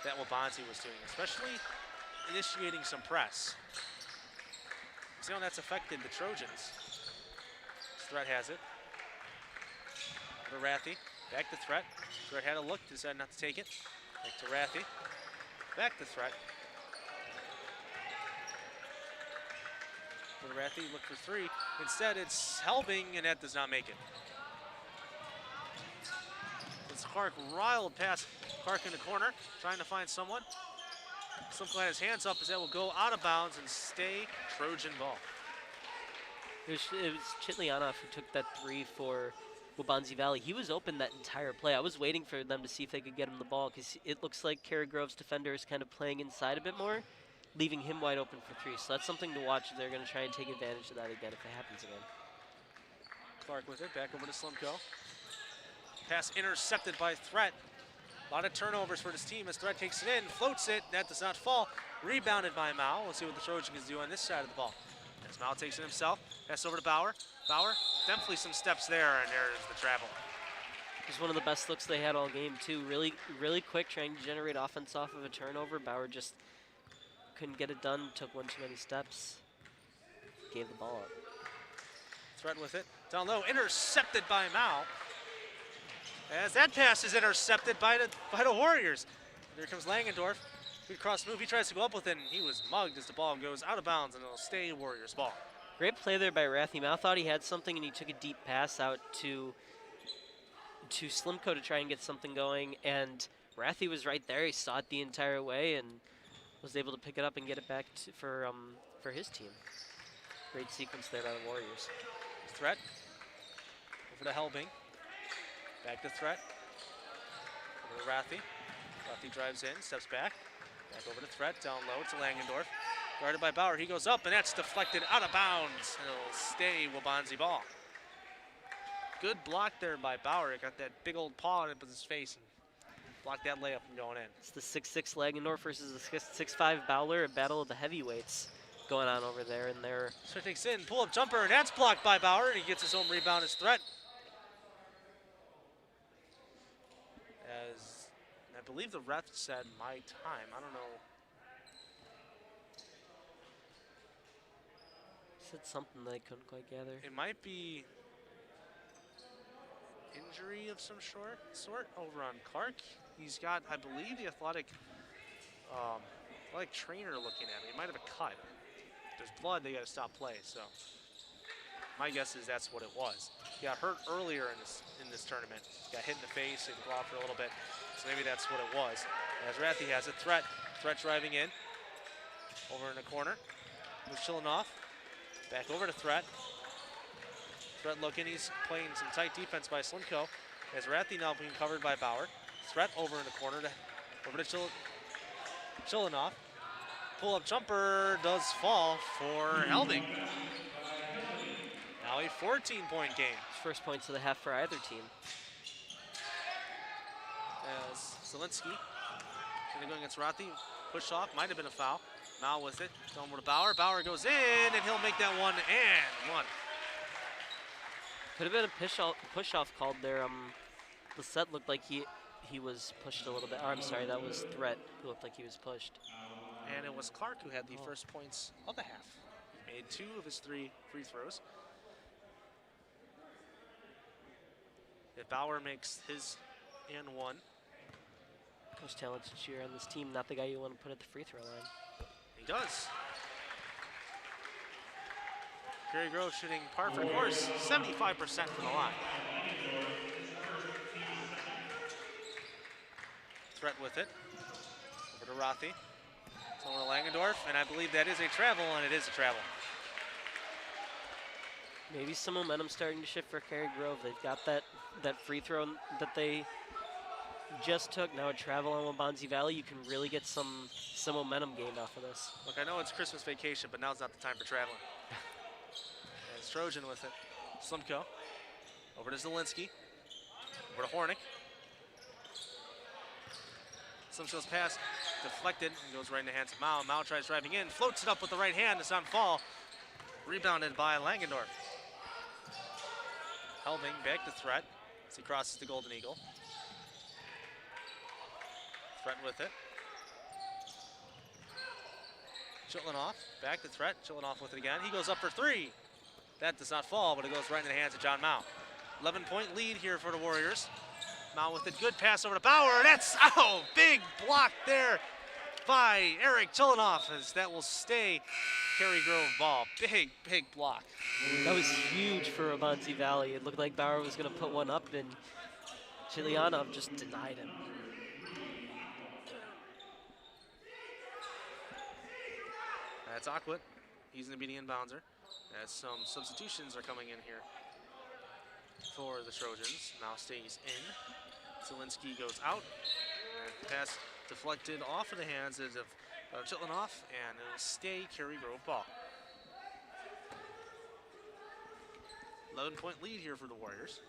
that Waubonsie was doing, especially initiating some press. See how that's affected the Trojans. His threat has it. For Rathy. Back to Threat. Threat had a look, decided not to take it. Back to Rathy. Back to Threat. For Rathy, look for 3. Instead, it's Helbing, and that does not make it. It's Clark riled past Clark in the corner, trying to find someone. Slimko had his hands up as that will go out of bounds and stay Trojan ball. It was Chitlianov who took that 3 for Waubonsie Valley. He was open that entire play. I was waiting for them to see if they could get him the ball, because it looks like Cary Grove's defender is kind of playing inside a bit more, leaving him wide open for 3. So that's something to watch. They're going to try and take advantage of that again if it happens again. Clark with it, back over to Slimko. Pass intercepted by Threat. A lot of turnovers for this team as Threat takes it in, floats it, that does not fall. Rebounded by Mao. We'll see what the Trojans do on this side of the ball. As Mao takes it himself, pass over to Bauer. Bauer, definitely some steps there, and there's the travel. It was one of the best looks they had all game, too. Really, really quick, trying to generate offense off of a turnover. Bauer just couldn't get it done, took one too many steps, gave the ball up. Threat with it, down low, intercepted by Mao. As that pass is intercepted by the Warriors. There comes Langendorf. Good cross move, he tries to go up with it, and he was mugged as the ball goes out of bounds, and it'll stay Warriors ball. Great play there by Rathy. Mao thought he had something, and he took a deep pass out to Slimko to try and get something going, and Rathy was right there. He saw it the entire way and was able to pick it up and get it back for his team. Great sequence there by the Warriors. Threat over to Helbing. Back to Threat. Over to Rathy. Rathy drives in, steps back. Back over to Threat, down low to Langendorf. Guarded by Bauer, he goes up, and that's deflected out of bounds. It'll stay Waubonsie ball. Good block there by Bauer. Got that big old paw in his face and blocked that layup from going in. It's the 6'6" Langendorf versus the 6'5" Bowler, a battle of the heavyweights. going on over there, and they're So takes in, pull-up jumper, and that's blocked by Bauer, and he gets his own rebound as threat. As I believe the ref said my time. I don't know. said something that I couldn't quite gather. It might be injury of some sort over on Clark. He's got, I believe, the athletic trainer looking at him. He might have a cut. If there's blood, they got to stop play. So my guess is that's what it was. He got hurt earlier in this tournament. Got hit in the face, he blew out for a little bit. So maybe that's what it was. As Rathy has a threat driving in. Over in the corner. Who's chilling off. Back over to Threat. Threat looking, he's playing some tight defense by Slimko. As Rathy now being covered by Bauer. Threat over in the corner, over to Chilinoff. Pull-up jumper does fall for Helding. Now a 14-point game. First points of the half for either team. As Zielinski gonna go against Rathy. Push off, might have been a foul. Now with it, going over to Bauer. Bauer goes in, and he'll make that one and one. Could have been a push off called there. The set looked like he was pushed a little bit. Oh, I'm sorry, that was Threat who looked like he was pushed. And it was Clark who had the first points of the half. He made 2 of his 3 free throws. If Bauer makes his and 1. Most talented shooter on this team, not the guy you want to put at the free throw line. He does. Cary Grove shooting par for the course, 75% from the line. Threat with it. Over to Rathy. It's over to Langendorf, and I believe that is a travel, and it is a travel. Maybe some momentum starting to shift for Cary Grove. They've got that free throw that they just took. Now a travel on Waubonsie Valley. You can really get some momentum gained off of this. Look, I know it's Christmas vacation, but now's not the time for traveling. As Trojan with it. Slimko. Over to Zielinski. Over to Hornick. Slimko's pass deflected and goes right in the hands of Mao. Mao tries driving in, floats it up with the right hand. It's on fall. Rebounded by Langendorf. Helving back to Threat as he crosses the Golden Eagle. Threat with it. Chitlinoff back to Threat. Chitlinoff with it again. He goes up for 3. That does not fall, but it goes right into the hands of John Mao. 11-point lead here for the Warriors. Mao with a good pass over to Bauer. That's, big block there by Eric Chitlinoff, as that will stay Cary Grove ball. Big block. That was huge for Waubonsie Valley. It looked like Bauer was going to put one up, and Chilianov just denied him. That's Aquit. He's going to be the inbounder, as some substitutions are coming in here for the Trojans. Now stays in. Zielinski goes out. And pass deflected off of the hands of Chitlinoff, and it'll stay Cary Grove ball. 11-point lead here for the Warriors.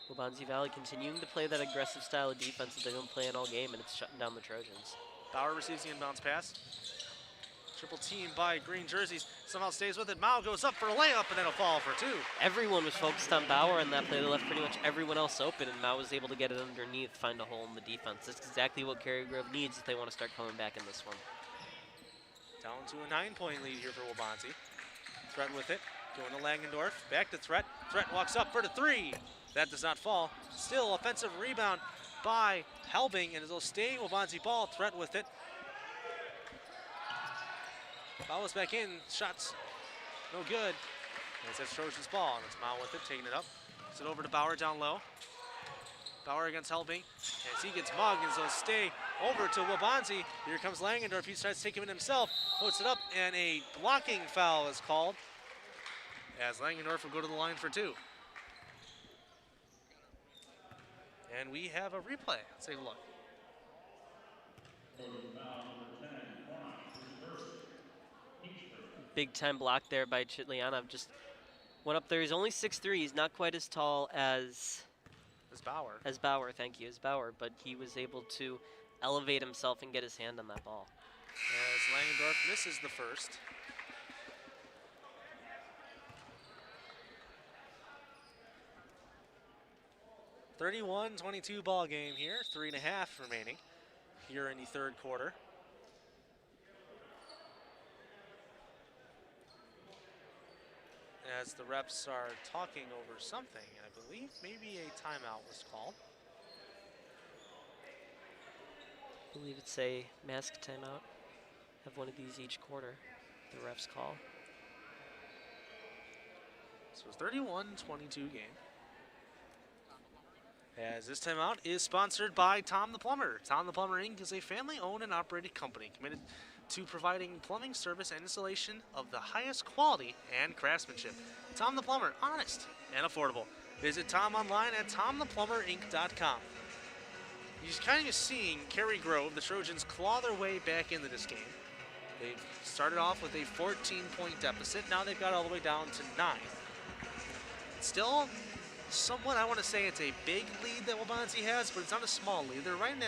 Waubonsie Valley continuing to play that aggressive style of defense that they don't play in all game, and it's shutting down the Trojans. Bauer receives the inbounds pass. Triple team by green jerseys. Somehow stays with it. Mao goes up for a layup, and then a fall for 2. Everyone was focused on Bauer in that play. They left pretty much everyone else open, and Mao was able to get it underneath, find a hole in the defense. That's exactly what Cary Grove needs if they want to start coming back in this one. Down to a 9-point lead here for Waubonsie. Threat with it. Going to Langendorf. Back to Threat. Threat walks up for the 3. That does not fall. Still offensive rebound by Helbing, and it'll stay Waubonsie ball. Threat with it. Follows back in, shots no good. As that's Trojans ball, and it's Mao with it, taking it up. It's it over to Bauer down low. Bauer against Helbing, as he gets mugged, and so stay over to Waubonsie. Here comes Langendorf, he tries to take him in himself, puts it up, and a blocking foul is called, as Langendorf will go to the line for 2. And we have a replay. Let's take a look. Big time block there by Chitlianov. Just went up there. He's only 6'3". He's not quite as tall as Bauer. Thank you, as Bauer, but he was able to elevate himself and get his hand on that ball. As Langendorf misses the first. 31-22 ball game here, 3.5 remaining here in the third quarter. As the reps are talking over something, I believe maybe a timeout was called. I believe it's a mask timeout. Have one of these each quarter, the refs call. So it's 31-22 game. As this timeout is sponsored by Tom the Plumber. Tom the Plumber Inc. is a family-owned and operated company committed to providing plumbing service and installation of the highest quality and craftsmanship. Tom the Plumber, honest and affordable. Visit Tom online at tomtheplumberinc.com. You're kind of seeing Cary Grove, the Trojans, claw their way back into this game. They started off with a 14-point deficit. Now they've got all the way down to 9. Still, somewhat, I want to say it's a big lead that Waubonsie has, but it's not a small lead. They're right in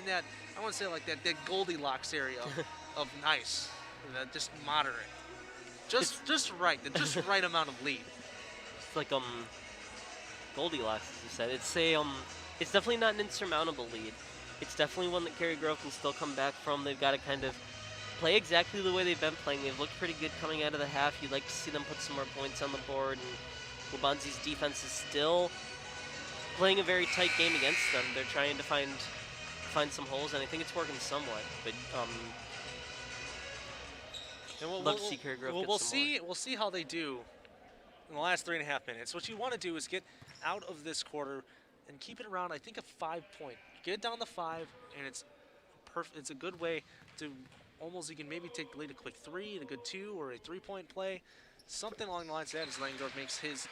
that I want to say like that Goldilocks area of nice, just moderate, just right, the just right amount of lead. It's like Goldilocks, as you said. It's definitely not an insurmountable lead. It's definitely one that Cary Grove can still come back from. They've got to kind of play exactly the way they've been playing. They've looked pretty good coming out of the half. You'd like to see them put some more points on the board. And Waubonsie's defense is still playing a very tight game against them. They're trying to find some holes, and I think it's working somewhat. But love to see Cary Grove get some more. We'll see how they do in the last 3.5 minutes. What you want to do is get out of this quarter and keep it around, I think, a 5-point. Get it down to 5, and it's perfect. It's a good way to almost, you can maybe take the lead a quick 3 and a good 2 or a 3-point play. Something along the lines of that as Langendorf makes his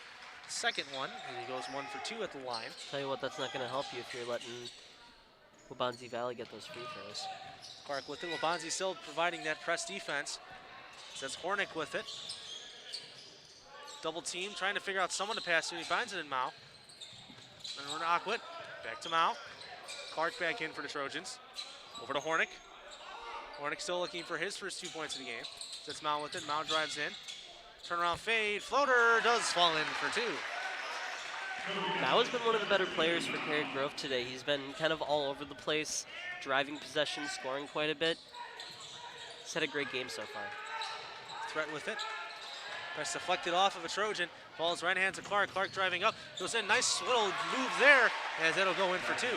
second one, and he goes 1 for 2 at the line. Tell you what, that's not going to help you if you're letting Waubonsie Valley get those free throws. Clark with it. Waubonsie still providing that press defense. That's Hornick with it. Double team, trying to figure out someone to pass to. He finds it in Mao. And we're to Aquit. Back to Mao. Clark back in for the Trojans. Over to Hornick. Hornick still looking for his first 2 points of the game. That's Mao with it. Mao drives in. Turnaround fade. Floater does fall in for 2. Mao has been one of the better players for Cary Grove today. He's been kind of all over the place, driving possession, scoring quite a bit. He's had a great game so far. Threat with it. Press deflected off of a Trojan. Ball's right hand to Clark. Clark driving up. Goes in. Nice little move there as that'll go in for 2.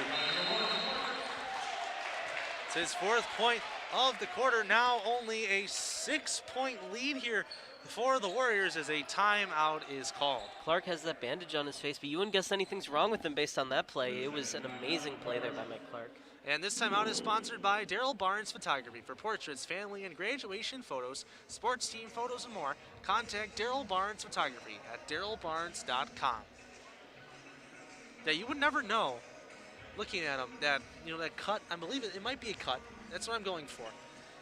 It's his 4th point of the quarter. Now only a 6-point lead here for the Warriors as a timeout is called. Clark has that bandage on his face, but you wouldn't guess anything's wrong with him based on that play. It was an amazing play there by Mike Clark. And this timeout is sponsored by Daryl Barnes Photography. For portraits, family and graduation photos, sports team photos, and more, contact Daryl Barnes Photography at darylbarnes.com. Yeah, you would never know, looking at him, that that cut. I believe it might be a cut. That's what I'm going for.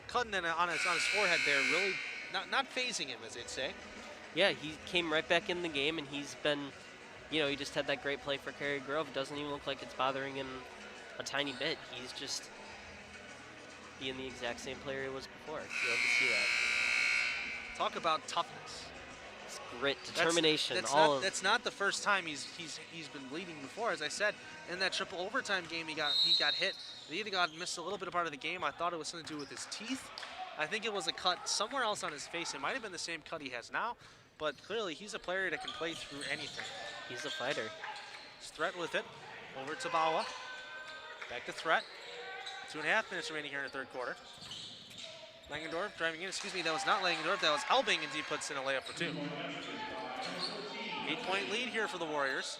Cutting on his forehead there, really not phasing him, as they'd say. Yeah, he came right back in the game, and he's been, he just had that great play for Cary Grove. It doesn't even look like it's bothering him a tiny bit. He's just being the exact same player he was before. You love to see that. Talk about toughness. It's grit, determination. That's not the first time he's been bleeding before. As I said, in that triple overtime game, he got hit. He missed a little bit of part of the game. I thought it was something to do with his teeth. I think it was a cut somewhere else on his face. It might have been the same cut he has now, but clearly he's a player that can play through anything. He's a fighter. He's Threat with it. Over to Bawa. Back to Threat. 2.5 minutes remaining here in the third quarter. Langendorf driving in. Excuse me, that was not Langendorf. That was Helbing, and he puts in a layup for 2. 8-point lead here for the Warriors.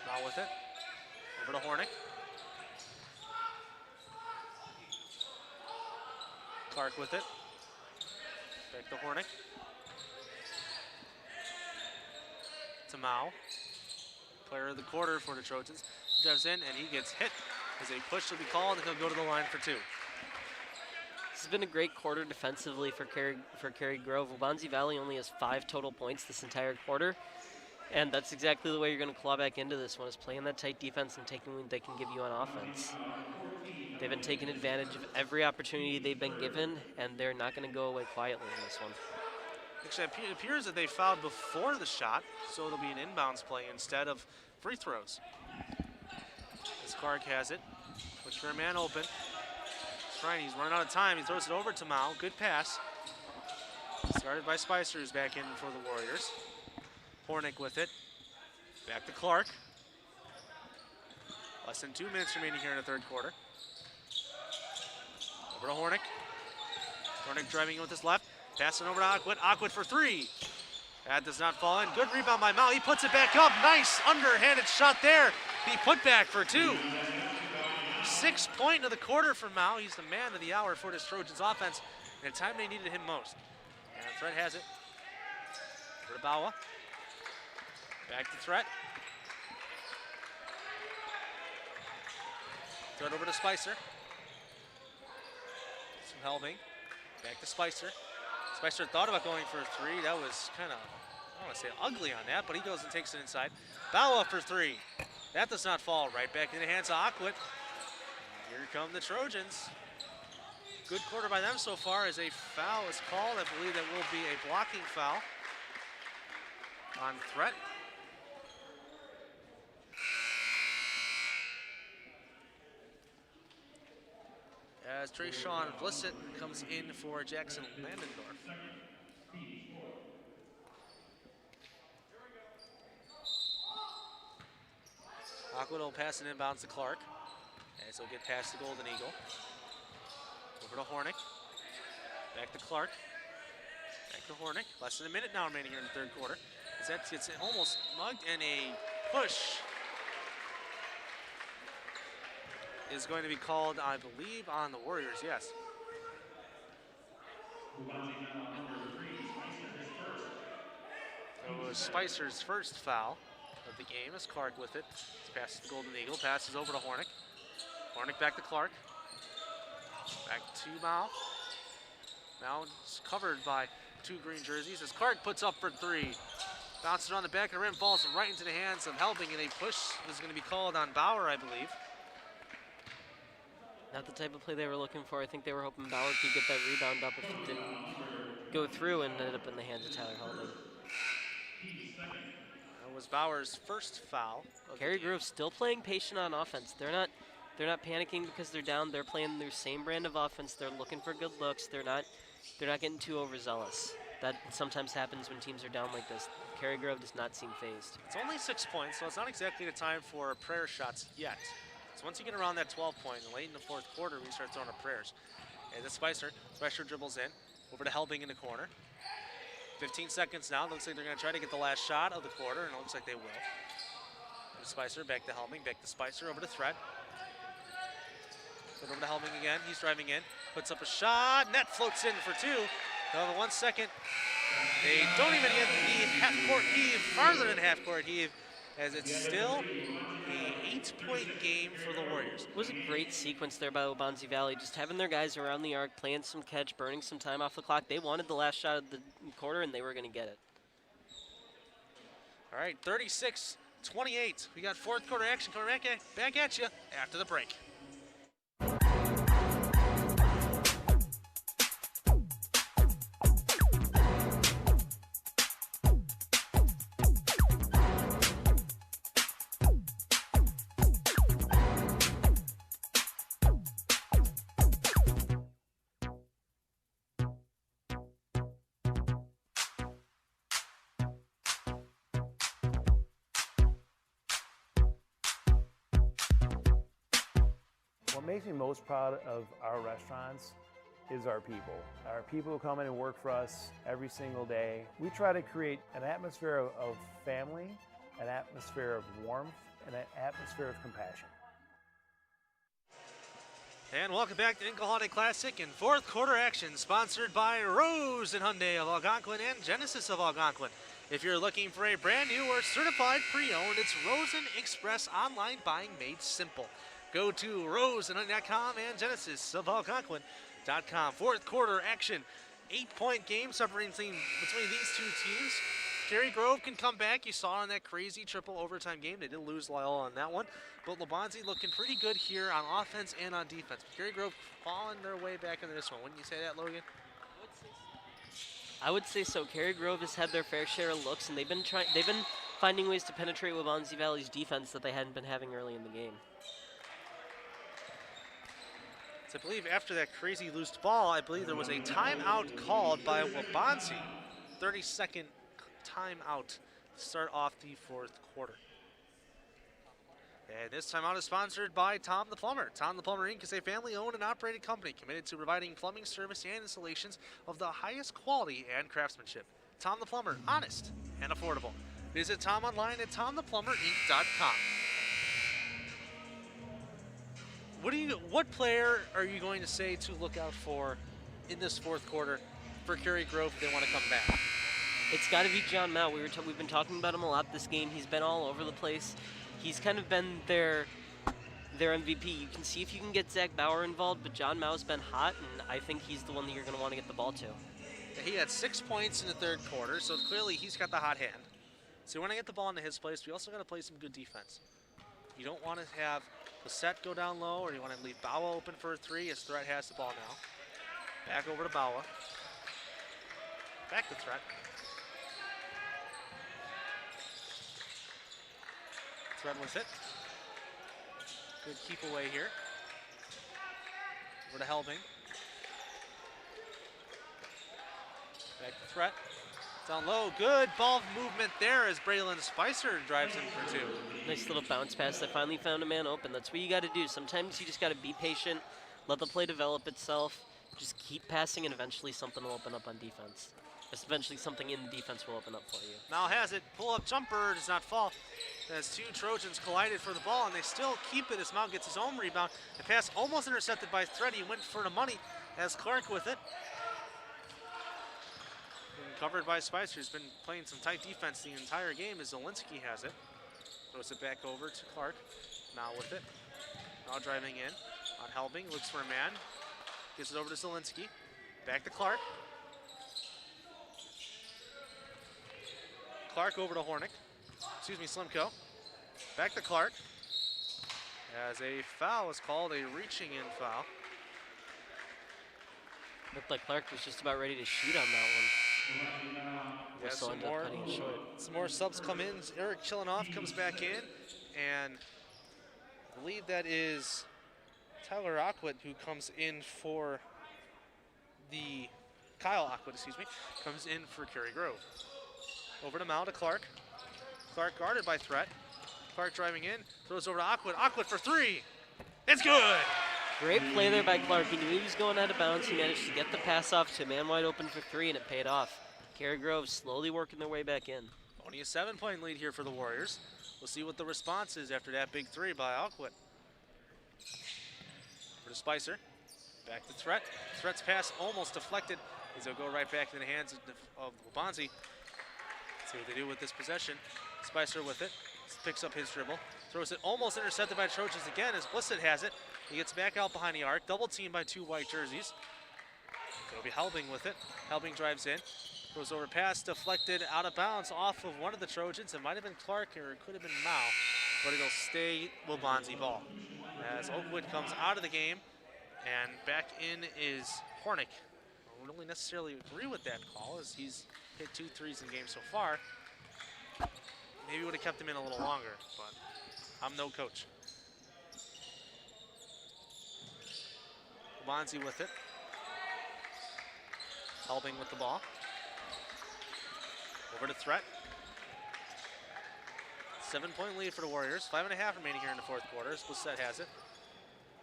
Now with it. Over to Hornick. Clark with it. Back to Hornick. To Mao. Player of the quarter for the Trojans. Drives in, and he gets hit as a push will be called, and he'll go to the line for 2. This has been a great quarter defensively for Cary Grove. Waubonsie Valley only has 5 total points this entire quarter, and that's exactly the way you're going to claw back into this one, is playing that tight defense and taking what they can give you on offense. They've been taking advantage of every opportunity they've been given, and they're not going to go away quietly in this one. Actually, it appears that they fouled before the shot, so it'll be an inbounds play instead of free throws. As Clark has it, looks for a man open. He's running out of time. He throws it over to Mao. Good pass. Started by Spicer, who's back in for the Warriors. Hornick with it. Back to Clark. Less than 2 minutes remaining here in the third quarter. Over to Hornick. Hornick driving in with his left. Passing over to Aquit. Aquit for three. That does not fall in. Good rebound by Mao. He puts it back up. Nice underhanded shot there. He put back for two. 6 point of the quarter for Mao. He's the man of the hour for this Trojans offense at a time they needed him most. And Threat has it. Over to Bawa. Back to Threat. Threat over to Spicer. Some helping. Back to Spicer. Spicer thought about going for a three. That was kind of, I don't want to say ugly on that, but he goes and takes it inside. Bawa for three. That does not fall. Right back in the hands of Aquit. Here come the Trojans. Good quarter by them so far as a foul is called. I believe that will be a blocking foul on Threat. As Trayshawn Blissett comes in for Jackson Landendorf. Aquit will pass and inbounds to Clark. As he'll get past the Golden Eagle. Over to Hornick. Back to Clark. Back to Hornick. Less than a minute now remaining here in the third quarter. As that gets almost mugged, and a push is going to be called, I believe, on the Warriors, yes. It was Spicer's first foul of the game as Clark with it. Passes the Golden Eagle, passes over to Hornick. Hornick back to Clark. Back to Mao. Mao is covered by two green jerseys as Clark puts up for three. Bounces on the back of the rim, falls right into the hands of Helbing, and a push is going to be called on Bauer, I believe. Not the type of play they were looking for. I think they were hoping Bauer could get that rebound up if it didn't go through and ended up in the hands of Tyler Helbing. That was Bauer's first foul. Cary Grove's still playing patient on offense. They're not panicking because they're down. They're playing their same brand of offense. They're looking for good looks. They're not getting too overzealous. That sometimes happens when teams are down like this. Cary Grove does not seem phased. It's only 6 points, so it's not exactly the time for prayer shots yet. So once you get around that 12 point, late in the fourth quarter, we start throwing up prayers. And it's Spicer. Spicer dribbles in. Over to Helbing in the corner. 15 seconds now. Looks like they're going to try to get the last shot of the quarter, and it looks like they will. Spicer back to Helbing, back to Spicer, over to Threat. Over to Helbing again. He's driving in. Puts up a shot. Net floats in for two. Another 1 second. They don't even get the half-court heave, farther than half-court heave, as it's still a 8-point game for the Warriors. It was a great sequence there by Waubonsie Valley, just having their guys around the arc, playing some catch, burning some time off the clock. They wanted the last shot of the quarter, and they were going to get it. All right, 36-28. We got fourth quarter action coming back at you after the break. What makes me most proud of our restaurants is our people. Our people who come in and work for us every single day. We try to create an atmosphere of family, an atmosphere of warmth, and an atmosphere of compassion. And welcome back to Hinkle Holiday Classic and fourth quarter action, sponsored by Rose and Hyundai of Algonquin and Genesis of Algonquin. If you're looking for a brand new or certified pre-owned, it's Rosen Express online buying made simple. Go to roseandhyundai.com and Genesis of Algonquin.com. Fourth quarter action, 8-point game separating between these two teams. Cary Grove can come back. You saw in that crazy triple overtime game. They did lose Loyola on that one. But Waubonsie looking pretty good here on offense and on defense. Cary Grove falling their way back into this one. Wouldn't you say that, Logan? I would say so. Cary Grove has had their fair share of looks, and they've been finding ways to penetrate Waubonsie Valley's defense that they hadn't been having early in the game. So I believe after that crazy loose ball, I believe there was a timeout called by Waubonsie. 30-second timeout to start off the fourth quarter. And this timeout is sponsored by Tom the Plumber. Tom the Plumber Inc. is a family-owned and operated company committed to providing plumbing service and installations of the highest quality and craftsmanship. Tom the Plumber, honest and affordable. Visit Tom online at tomtheplumberinc.com. What player are you going to say to look out for in this fourth quarter for Cary Grove if they want to come back? It's got to be John Mao. We've been talking about him a lot this game. He's been all over the place. He's kind of been their MVP. You can see if you can get Zach Bauer involved, but John Mao's been hot, and I think he's the one that you're going to want to get the ball to. He had 6 points in the third quarter, so clearly he's got the hot hand. So you want to get the ball into his place, but you also got to play some good defense. You don't want to have Bassett go down low, or you want to leave Bawa open for a three as Threat has the ball now. Back over to Bawa. Back to Threat. Threat with it. Good keep away here. Over to Helbing. Back to Threat. Down low. Good ball movement there as Braylon Spicer drives in for two. Nice little bounce pass that finally found a man open. That's what you got to do. Sometimes you just got to be patient, let the play develop itself, just keep passing, and eventually something will open up on defense. Eventually something in defense will open up for you. Now has it. Pull-up jumper does not fall. As two Trojans collided for the ball, and they still keep it as Mount gets his own rebound. The pass almost intercepted by Threat. He went for the money as Clark with it. And covered by Spicer, who's been playing some tight defense the entire game as Zielinski has it. Throws it back over to Clark. Now with it. Now driving in on Helbing. Looks for a man. Gives it over to Zielinski. Back to Clark. Clark over to Hornick. Excuse me, Slimko. Back to Clark. As a foul is called, a reaching in foul. Looked like Clark was just about ready to shoot on that one. Yeah, some more subs come in. Eric Chilinoff comes back in, and I believe that is Tyler Aquit who comes in for Kyle Aquit, excuse me, comes in for Cary Grove. Over to Mal to Clark. Clark guarded by Threat. Clark driving in, throws over to Aquit. Aquit for three. It's good. Great play there by Clark. He knew he was going out of bounds. He managed to get the pass off to a man wide open for three, and it paid off. Cary Grove slowly working their way back in. Only a 7-point lead here for the Warriors. We'll see what the response is after that big three by Aquit. Over to Spicer. Back to Threat. Threat's pass almost deflected. He'll go right back into the hands of Waubonsie. See what they do with this possession. Spicer with it. Picks up his dribble. Throws it almost intercepted by Trojans again as Blissett has it. He gets back out behind the arc. Double teamed by two white jerseys. It'll be Helbing with it. Helbing drives in. Goes over pass, deflected out of bounds off of one of the Trojans. It might have been Clark or it could have been Mao, but it'll stay Waubonsie ball. As Oakwood comes out of the game and back in is Hornick. I don't really necessarily agree with that call as he's hit 2 threes in the game so far. Maybe would have kept him in a little longer, but I'm no coach. Waubonsie with it. Helbing with the ball. Over to Threat. 7-point lead for the Warriors. 5.5 remaining here in the fourth quarter. Blissett has it.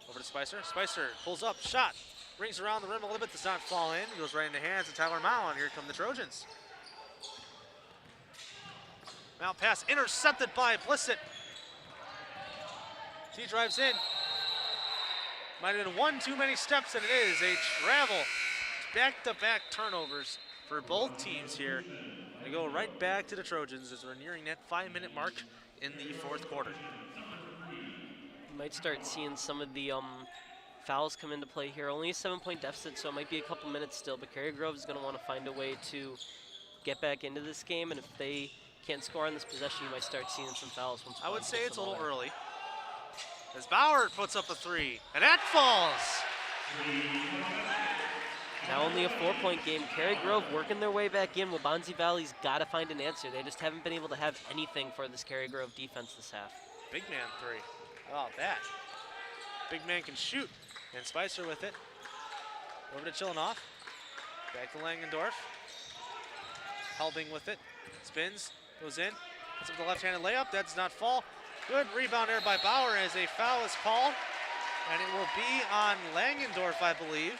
Over to Spicer. Spicer pulls up, shot. Rings around the rim a little bit, does not fall in. Goes right in the hands of Tyler Mao, and here come the Trojans. Mao pass intercepted by Blissett. He drives in. Might have been one too many steps, and it is a travel. Back-to-back turnovers for both teams here. They go right back to the Trojans as we're nearing that 5-minute mark in the fourth quarter. You might start seeing some of the fouls come into play here. Only a 7-point deficit, so it might be a couple minutes still, but Cary Grove is going to want to find a way to get back into this game, and if they can't score on this possession, you might start seeing some fouls. I would say it's a little early. As Bauer puts up a three, and that falls. Now only a 4-point game. Cary Grove working their way back in. Waubonsie Valley's got to find an answer. They just haven't been able to have anything for this Cary Grove defense this half. Big man three. How about that? Big man can shoot. And Spicer with it. Over to Chilinoff. Back to Langendorf. Helbing with it. Spins. Goes in. Puts up the left-handed layup. That does not fall. Good rebound there by Bauer as a foul is called. And it will be on Langendorf, I believe.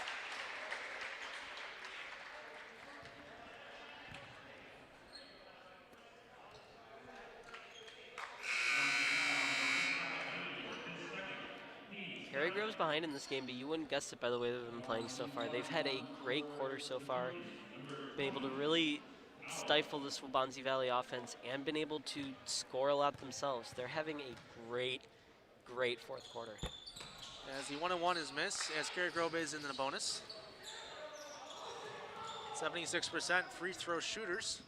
Cary Grove's behind in this game, but you wouldn't guess it by the way they've been playing so far. They've had a great quarter so far, been able to really stifle this Waubonsie Valley offense and been able to score a lot themselves. They're having a great, great fourth quarter. As the 1-1 is missed, as Cary Grove is in the bonus. 76% free throw shooters.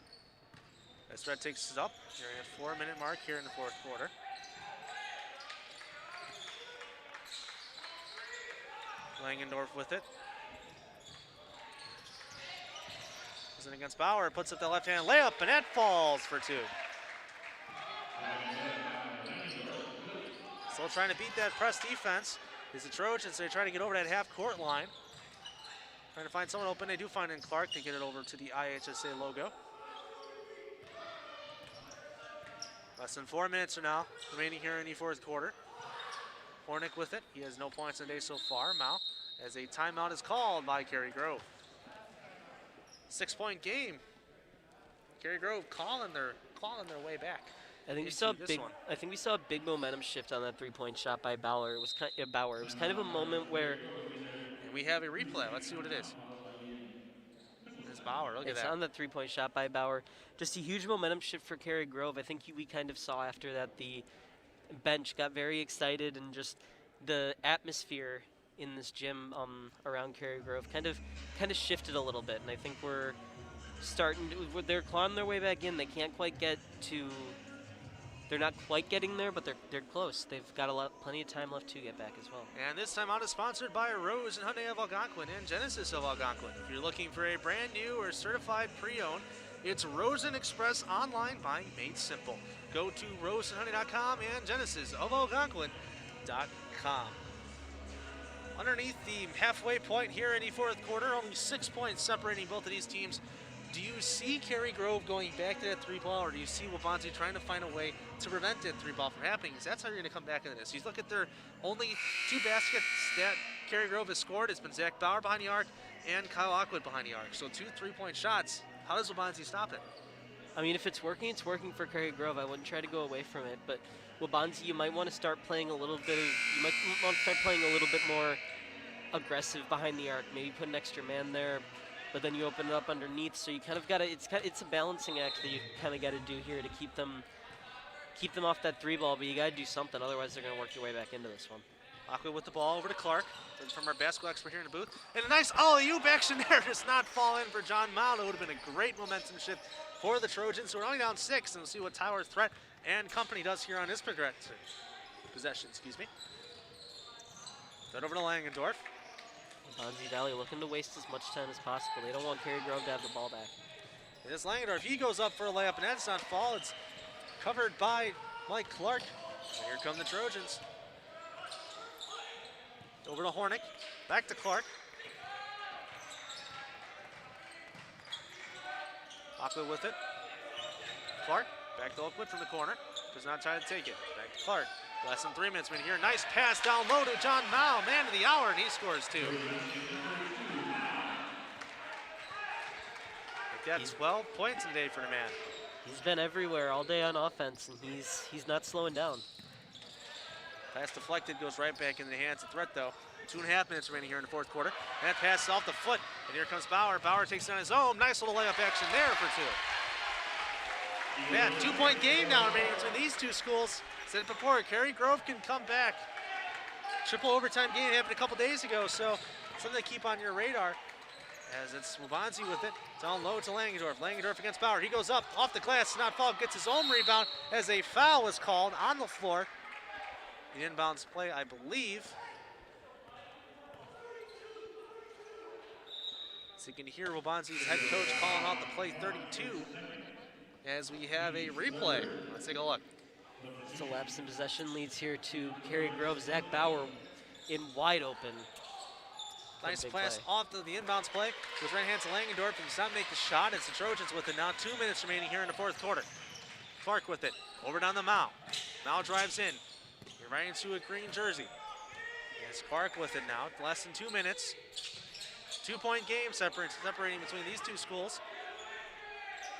As Fred takes it up, nearing a 4-minute mark here in the fourth quarter. Langendorf with it. Goes in against Bauer, puts up the left-hand layup, and that falls for two. Still trying to beat that press defense is the Trojans. They're trying to get over that half-court line. Trying to find someone open. They do find in Clark. They get it over to the IHSA logo. Less than 4 minutes are now remaining here in the fourth quarter. Hornick with it. He has no points in the day so far. Mal, as a timeout is called by Cary Grove. 6-point game. Cary Grove clawing their way back. I think we saw a big momentum shift on that 3-point shot by Bauer. It was kind of a moment where and we have a replay. Let's see what it is. It's Bauer. Look at that. It's on the 3-point shot by Bauer. Just a huge momentum shift for Cary Grove. I think we kind of saw after that the bench got very excited, and just the atmosphere in this gym around Cary Grove kind of shifted a little bit, and I think we're starting to, they're clawing their way back in. They can't quite get to, they're not quite getting there, but they're close. They've got plenty of time left to get back as well. And this timeout is sponsored by Rose and Hyundai of Algonquin and Genesis of Algonquin. If you're looking for a brand new or certified pre-owned, it's Rosen Express online buying made simple. Go to roseandhyundai.com and genesisofalgonquin.com. Underneath the halfway point here in the fourth quarter, only 6 points separating both of these teams. Do you see Cary Grove going back to that three ball, or do you see Waubonsie trying to find a way to prevent that three ball from happening? Because that's how you're going to come back into this. You look at their only 2 baskets that Cary Grove has scored. It's been Zach Bauer behind the arc and Kyle Lockwood behind the arc. So 2 3-point shots. How does Waubonsie stop it? I mean, if it's working for Cary Grove. I wouldn't try to go away from it. But Waubonsie, you might want to start playing a little bit more aggressive behind the arc. Maybe put an extra man there, but then you open it up underneath. So you kind of got to. It's a balancing act that you kind of got to do here to keep them off that three ball. But you got to do something, otherwise they're going to work your way back into this one. Lockwood with the ball over to Clark. From our basketball expert here in the booth. And a nice alley-oop action there does not fall in for John Mount. It would have been a great momentum shift for the Trojans. So we're only down 6, and we'll see what Tyler Threat and company does here on his possession. Then over to Langendorf. Waubonsie Valley looking to waste as much time as possible. They don't want Cary Grove to have the ball back. And this Langendorf, he goes up for a layup, and that does not fall. It's covered by Mike Clark. And here come the Trojans. Over to Hornick, back to Clark. Lockwood with it. Clark, back to Oakwood from the corner. Does not try to take it. Back to Clark. Less than 3 minutes here. Nice pass down low to John Mao, man of the hour, and he scores 2. That's 12 points a day for the man. He's been everywhere all day on offense, and he's not slowing down. Pass deflected, goes right back in the hands of Threat, though. 2.5 minutes remaining here in the fourth quarter. That pass is off the foot, and here comes Bauer. Bauer takes it on his own. Nice little layup action there for 2. Man, 2-point game now remaining between these two schools. Said it before, Cary Grove can come back. Triple overtime game happened a couple days ago, so something to keep on your radar. As it's Waubonsie with it, down low to Langendorf. Langendorf against Bauer. He goes up, off the glass, not fall, gets his own rebound as a foul is called on the floor. The inbounds play, I believe. So you can hear Waubonsie's head coach calling out the play 32 as we have a replay. Let's take a look. So lapse in possession leads here to Cary Grove. Zach Bauer in wide open. Nice pass off to the inbounds play with right hand to Langendorf, and does not make the shot. It's the Trojans with it now. 2 minutes remaining here in the fourth quarter. Clark with it, over down the Mao. Mao drives in. You're right into a green jersey. It's Clark with it now. Less than 2 minutes. 2-point game separating between these two schools.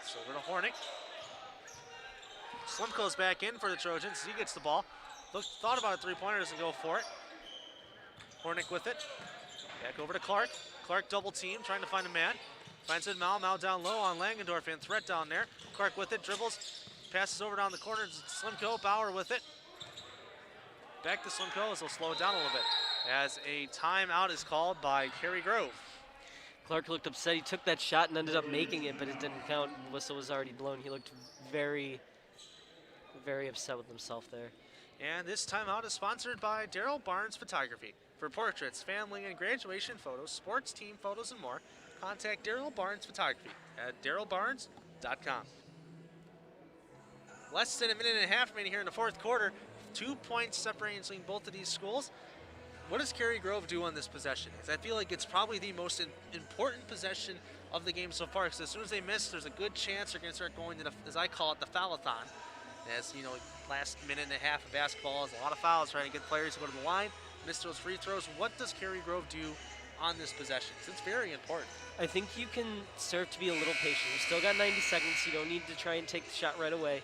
So over to Hornick. Slimko's back in for the Trojans. He gets the ball. Thought about a three-pointer, doesn't go for it. Hornick with it. Back over to Clark. Clark double team, trying to find a man. Finds it Mao. Mao down low on Langendorf and threat down there. Clark with it, dribbles, passes over down the corner. Slimko, Bauer with it. Back to Slimko as he'll slow it down a little bit. As a timeout is called by Cary Grove. Clark looked upset. He took that shot and ended up making it, but it didn't count. The whistle was already blown. He looked very, very upset with himself there. And this timeout is sponsored by Daryl Barnes Photography. For portraits, family and graduation photos, sports team photos, and more, contact Daryl Barnes Photography at darylbarnes.com. Less than a minute and a half remaining here in the fourth quarter. 2 points separating between both of these schools. What does Cary Grove do on this possession? Because I feel like it's probably the most important possession of the game so far. Because as soon as they miss, there's a good chance they're going to start going to the, as I call it, the foul-a-thon. As you know, last minute and a half of basketball is a lot of fouls, trying to get players to go to the line, miss those free throws. What does Cary Grove do on this possession? Because it's very important. I think you can serve to be a little patient. You still got 90 seconds. You don't need to try and take the shot right away.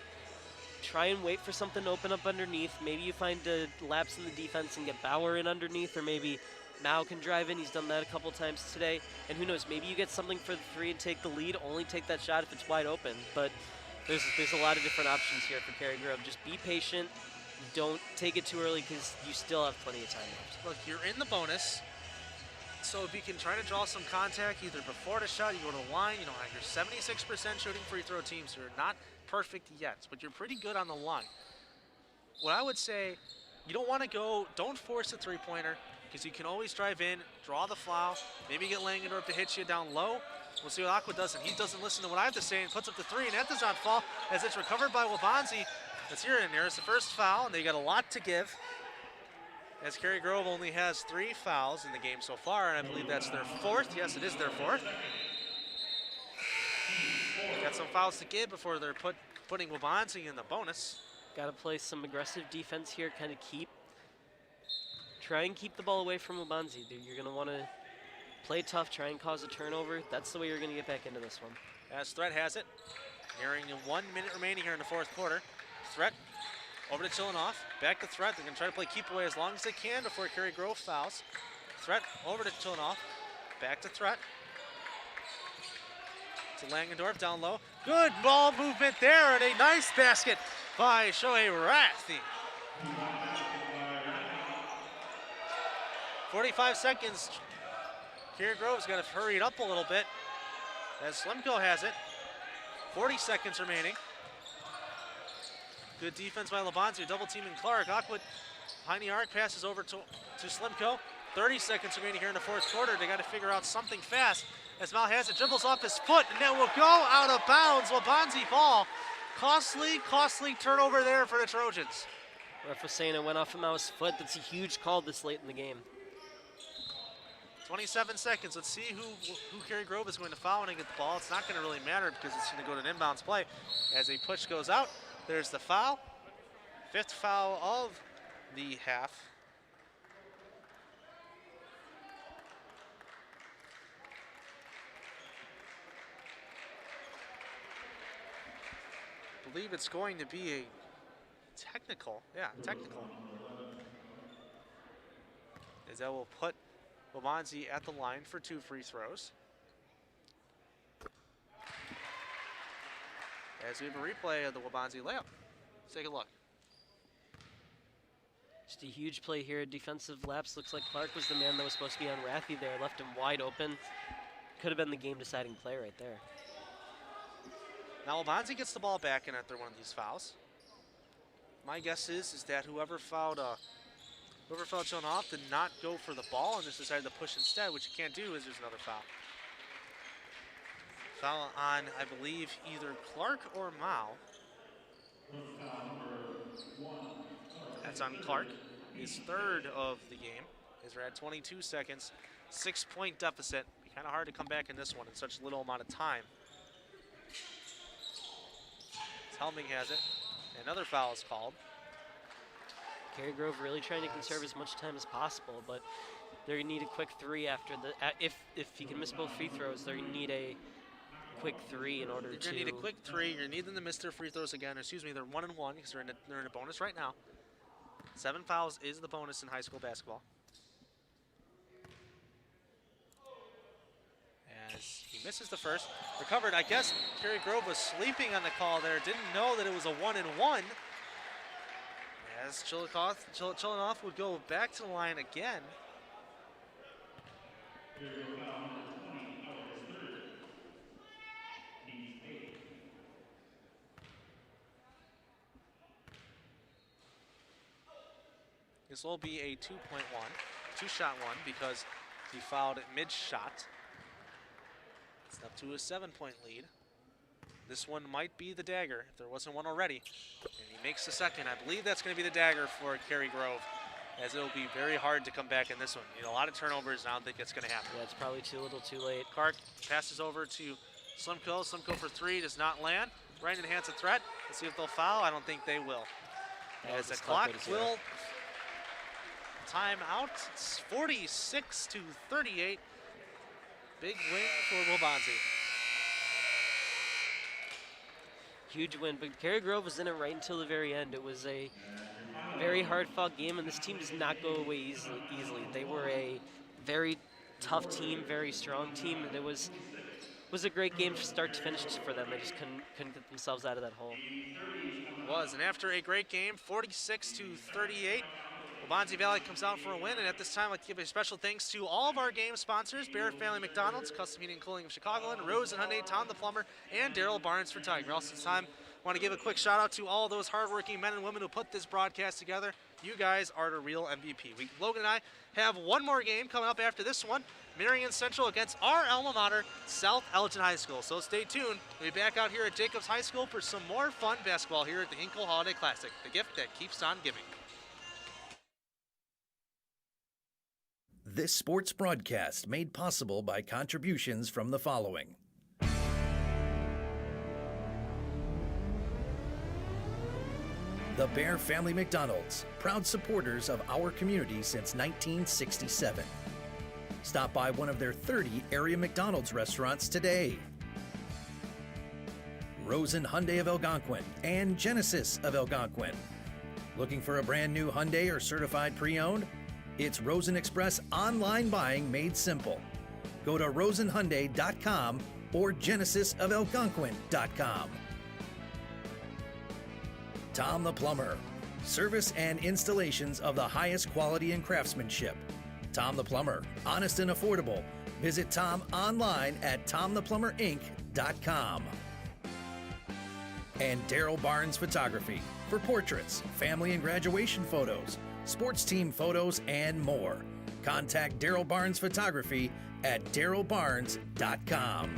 Try and wait for something to open up underneath. Maybe you find a lapse in the defense and get Bauer in underneath, or maybe Mao can drive in. He's done that a couple times today. And who knows, maybe you get something for the three and take the lead. Only take that shot if it's wide open. But there's a lot of different options here for Cary Grove. Just be patient. Don't take it too early because you still have plenty of time left. Look, you're in the bonus. So if you can try to draw some contact either before the shot, you go to the line, you know, you're 76% shooting free throw teams. You're not perfect yet, but you're pretty good on the line. What I would say, you don't want to don't force a three-pointer because you can always drive in, draw the foul, maybe get Langendorf to hit you down low. We'll see what Aqua does, and he doesn't listen to what I have to say and puts up the three, and that does not fall as it's recovered by Waubonsie. Let's hear it in there. It's the first foul, and they got a lot to give. As Cary Grove only has 3 fouls in the game so far, and I believe that's their 4th. Yes, it is their 4th. Got some fouls to give before they're putting Waubonsie in the bonus. Got to play some aggressive defense here, kind of try and keep the ball away from Waubonsie. You're going to want to play tough, try and cause a turnover. That's the way you're going to get back into this one. As Threat has it, nearing 1 minute remaining here in the fourth quarter. Threat over to Chilinoff, back to Threat. They're going to try to play keep away as long as they can before Cary Grove fouls. Threat over to Chilinoff, back to Threat. To Langendorf down low. Good ball movement there, and a nice basket by Shohei Rathi. 45 seconds. Cary Grove's got to hurry it up a little bit as Slimko has it. 40 seconds remaining. Good defense by Waubonsie, double teaming Clark. Aqua behind the arc, passes over to Slimko. 30 seconds remaining here in the fourth quarter. They got to figure out something fast as Mal has it, dribbles off his foot, and that will go out of bounds. Waubonsie ball. Costly turnover there for the Trojans. Ref was saying it went off of Mal's foot. That's a huge call this late in the game. 27 seconds. Let's see who Cary Grove is going to foul when they get the ball. It's not going to really matter because it's going to go to an inbounds play. As a push goes out, there's the foul. 5th foul of the half. I believe it's going to be a technical. Yeah, technical. As that will put Waubonsie at the line for 2 free throws. As we have a replay of the Waubonsie layup. Let's take a look. Just a huge play here, defensive lapse. Looks like Clark was the man that was supposed to be on Rathi there. Left him wide open. Could have been the game-deciding play right there. Now Waubonsie gets the ball back in after one of these fouls. My guess is that whoever fouled Chilinoff did not go for the ball and just decided to push instead. What you can't do is there's another foul. Foul on, I believe, either Clark or Mao. That's on Clark. His third of the game. As we're at 22 seconds, 6-point deficit. Be kind of hard to come back in this one in such little amount of time. Helming has it. Another foul is called. Cary Grove really trying to conserve as much time as possible, but they need a quick three after the. If you can miss both free throws, they need a quick three in order to. You're gonna need a quick three. You're needing them to miss their free throws again. Or excuse me, they're 1-1 because they're in a bonus right now. 7 fouls is the bonus in high school basketball. As he misses the first, recovered. I guess Cary Grove was sleeping on the call there. Didn't know that it was a 1-1. As Chilikoff would go back to the line again. This will be a 2-point one, two-shot one, because he fouled mid-shot. It's up to a 7-point lead. This one might be the dagger, if there wasn't one already. And he makes the second. I believe that's going to be the dagger for Cary Grove, as it'll be very hard to come back in this one. You know, a lot of turnovers, and I don't think it's going to happen. Yeah, it's probably too little too late. Clark passes over to Slimko. Slimko for three, does not land. Right in the hands of threat. Let's see if they'll foul. I don't think they will. As the clock will time out. It's 46-38. Big win for Waubonsie. Huge win, but Cary Grove was in it right until the very end. It was a very hard-fought game, and this team does not go away easily. They were a very tough team, very strong team, and it was a great game from start to finish for them. They just couldn't get themselves out of that hole. It was, and after a great game, 46-38, Waubonsie Valley comes out for a win, and at this time, I'd like to give a special thanks to all of our game sponsors: Bear Family McDonald's, Custom Heating and Cooling of Chicagoland, Rose and Hyundai, Tom the Plumber, and Daryl Barnes for Tiger. Also, this time, I want to give a quick shout out to all those hardworking men and women who put this broadcast together. You guys are the real MVP. Logan and I have one more game coming up after this one: Marion Central against our alma mater, South Elgin High School. So stay tuned. We'll be back out here at Jacobs High School for some more fun basketball here at the Hinkle Holiday Classic, the gift that keeps on giving. This sports broadcast made possible by contributions from the following. The Bear Family McDonald's, proud supporters of our community since 1967. Stop by one of their 30 area McDonald's restaurants today. Rosen Hyundai of Algonquin and Genesis of Algonquin. Looking for a brand new Hyundai or certified pre-owned? It's Rosen Express online buying made simple. Go to rosenhyundai.com or genesisofelgonquin.com. Tom the Plumber. Service and installations of the highest quality and craftsmanship. Tom the Plumber. Honest and affordable. Visit Tom online at tomtheplumberinc.com. And Daryl Barnes Photography for portraits, family and graduation photos, sports team photos, and more. Contact Daryl Barnes Photography at darylbarnes.com.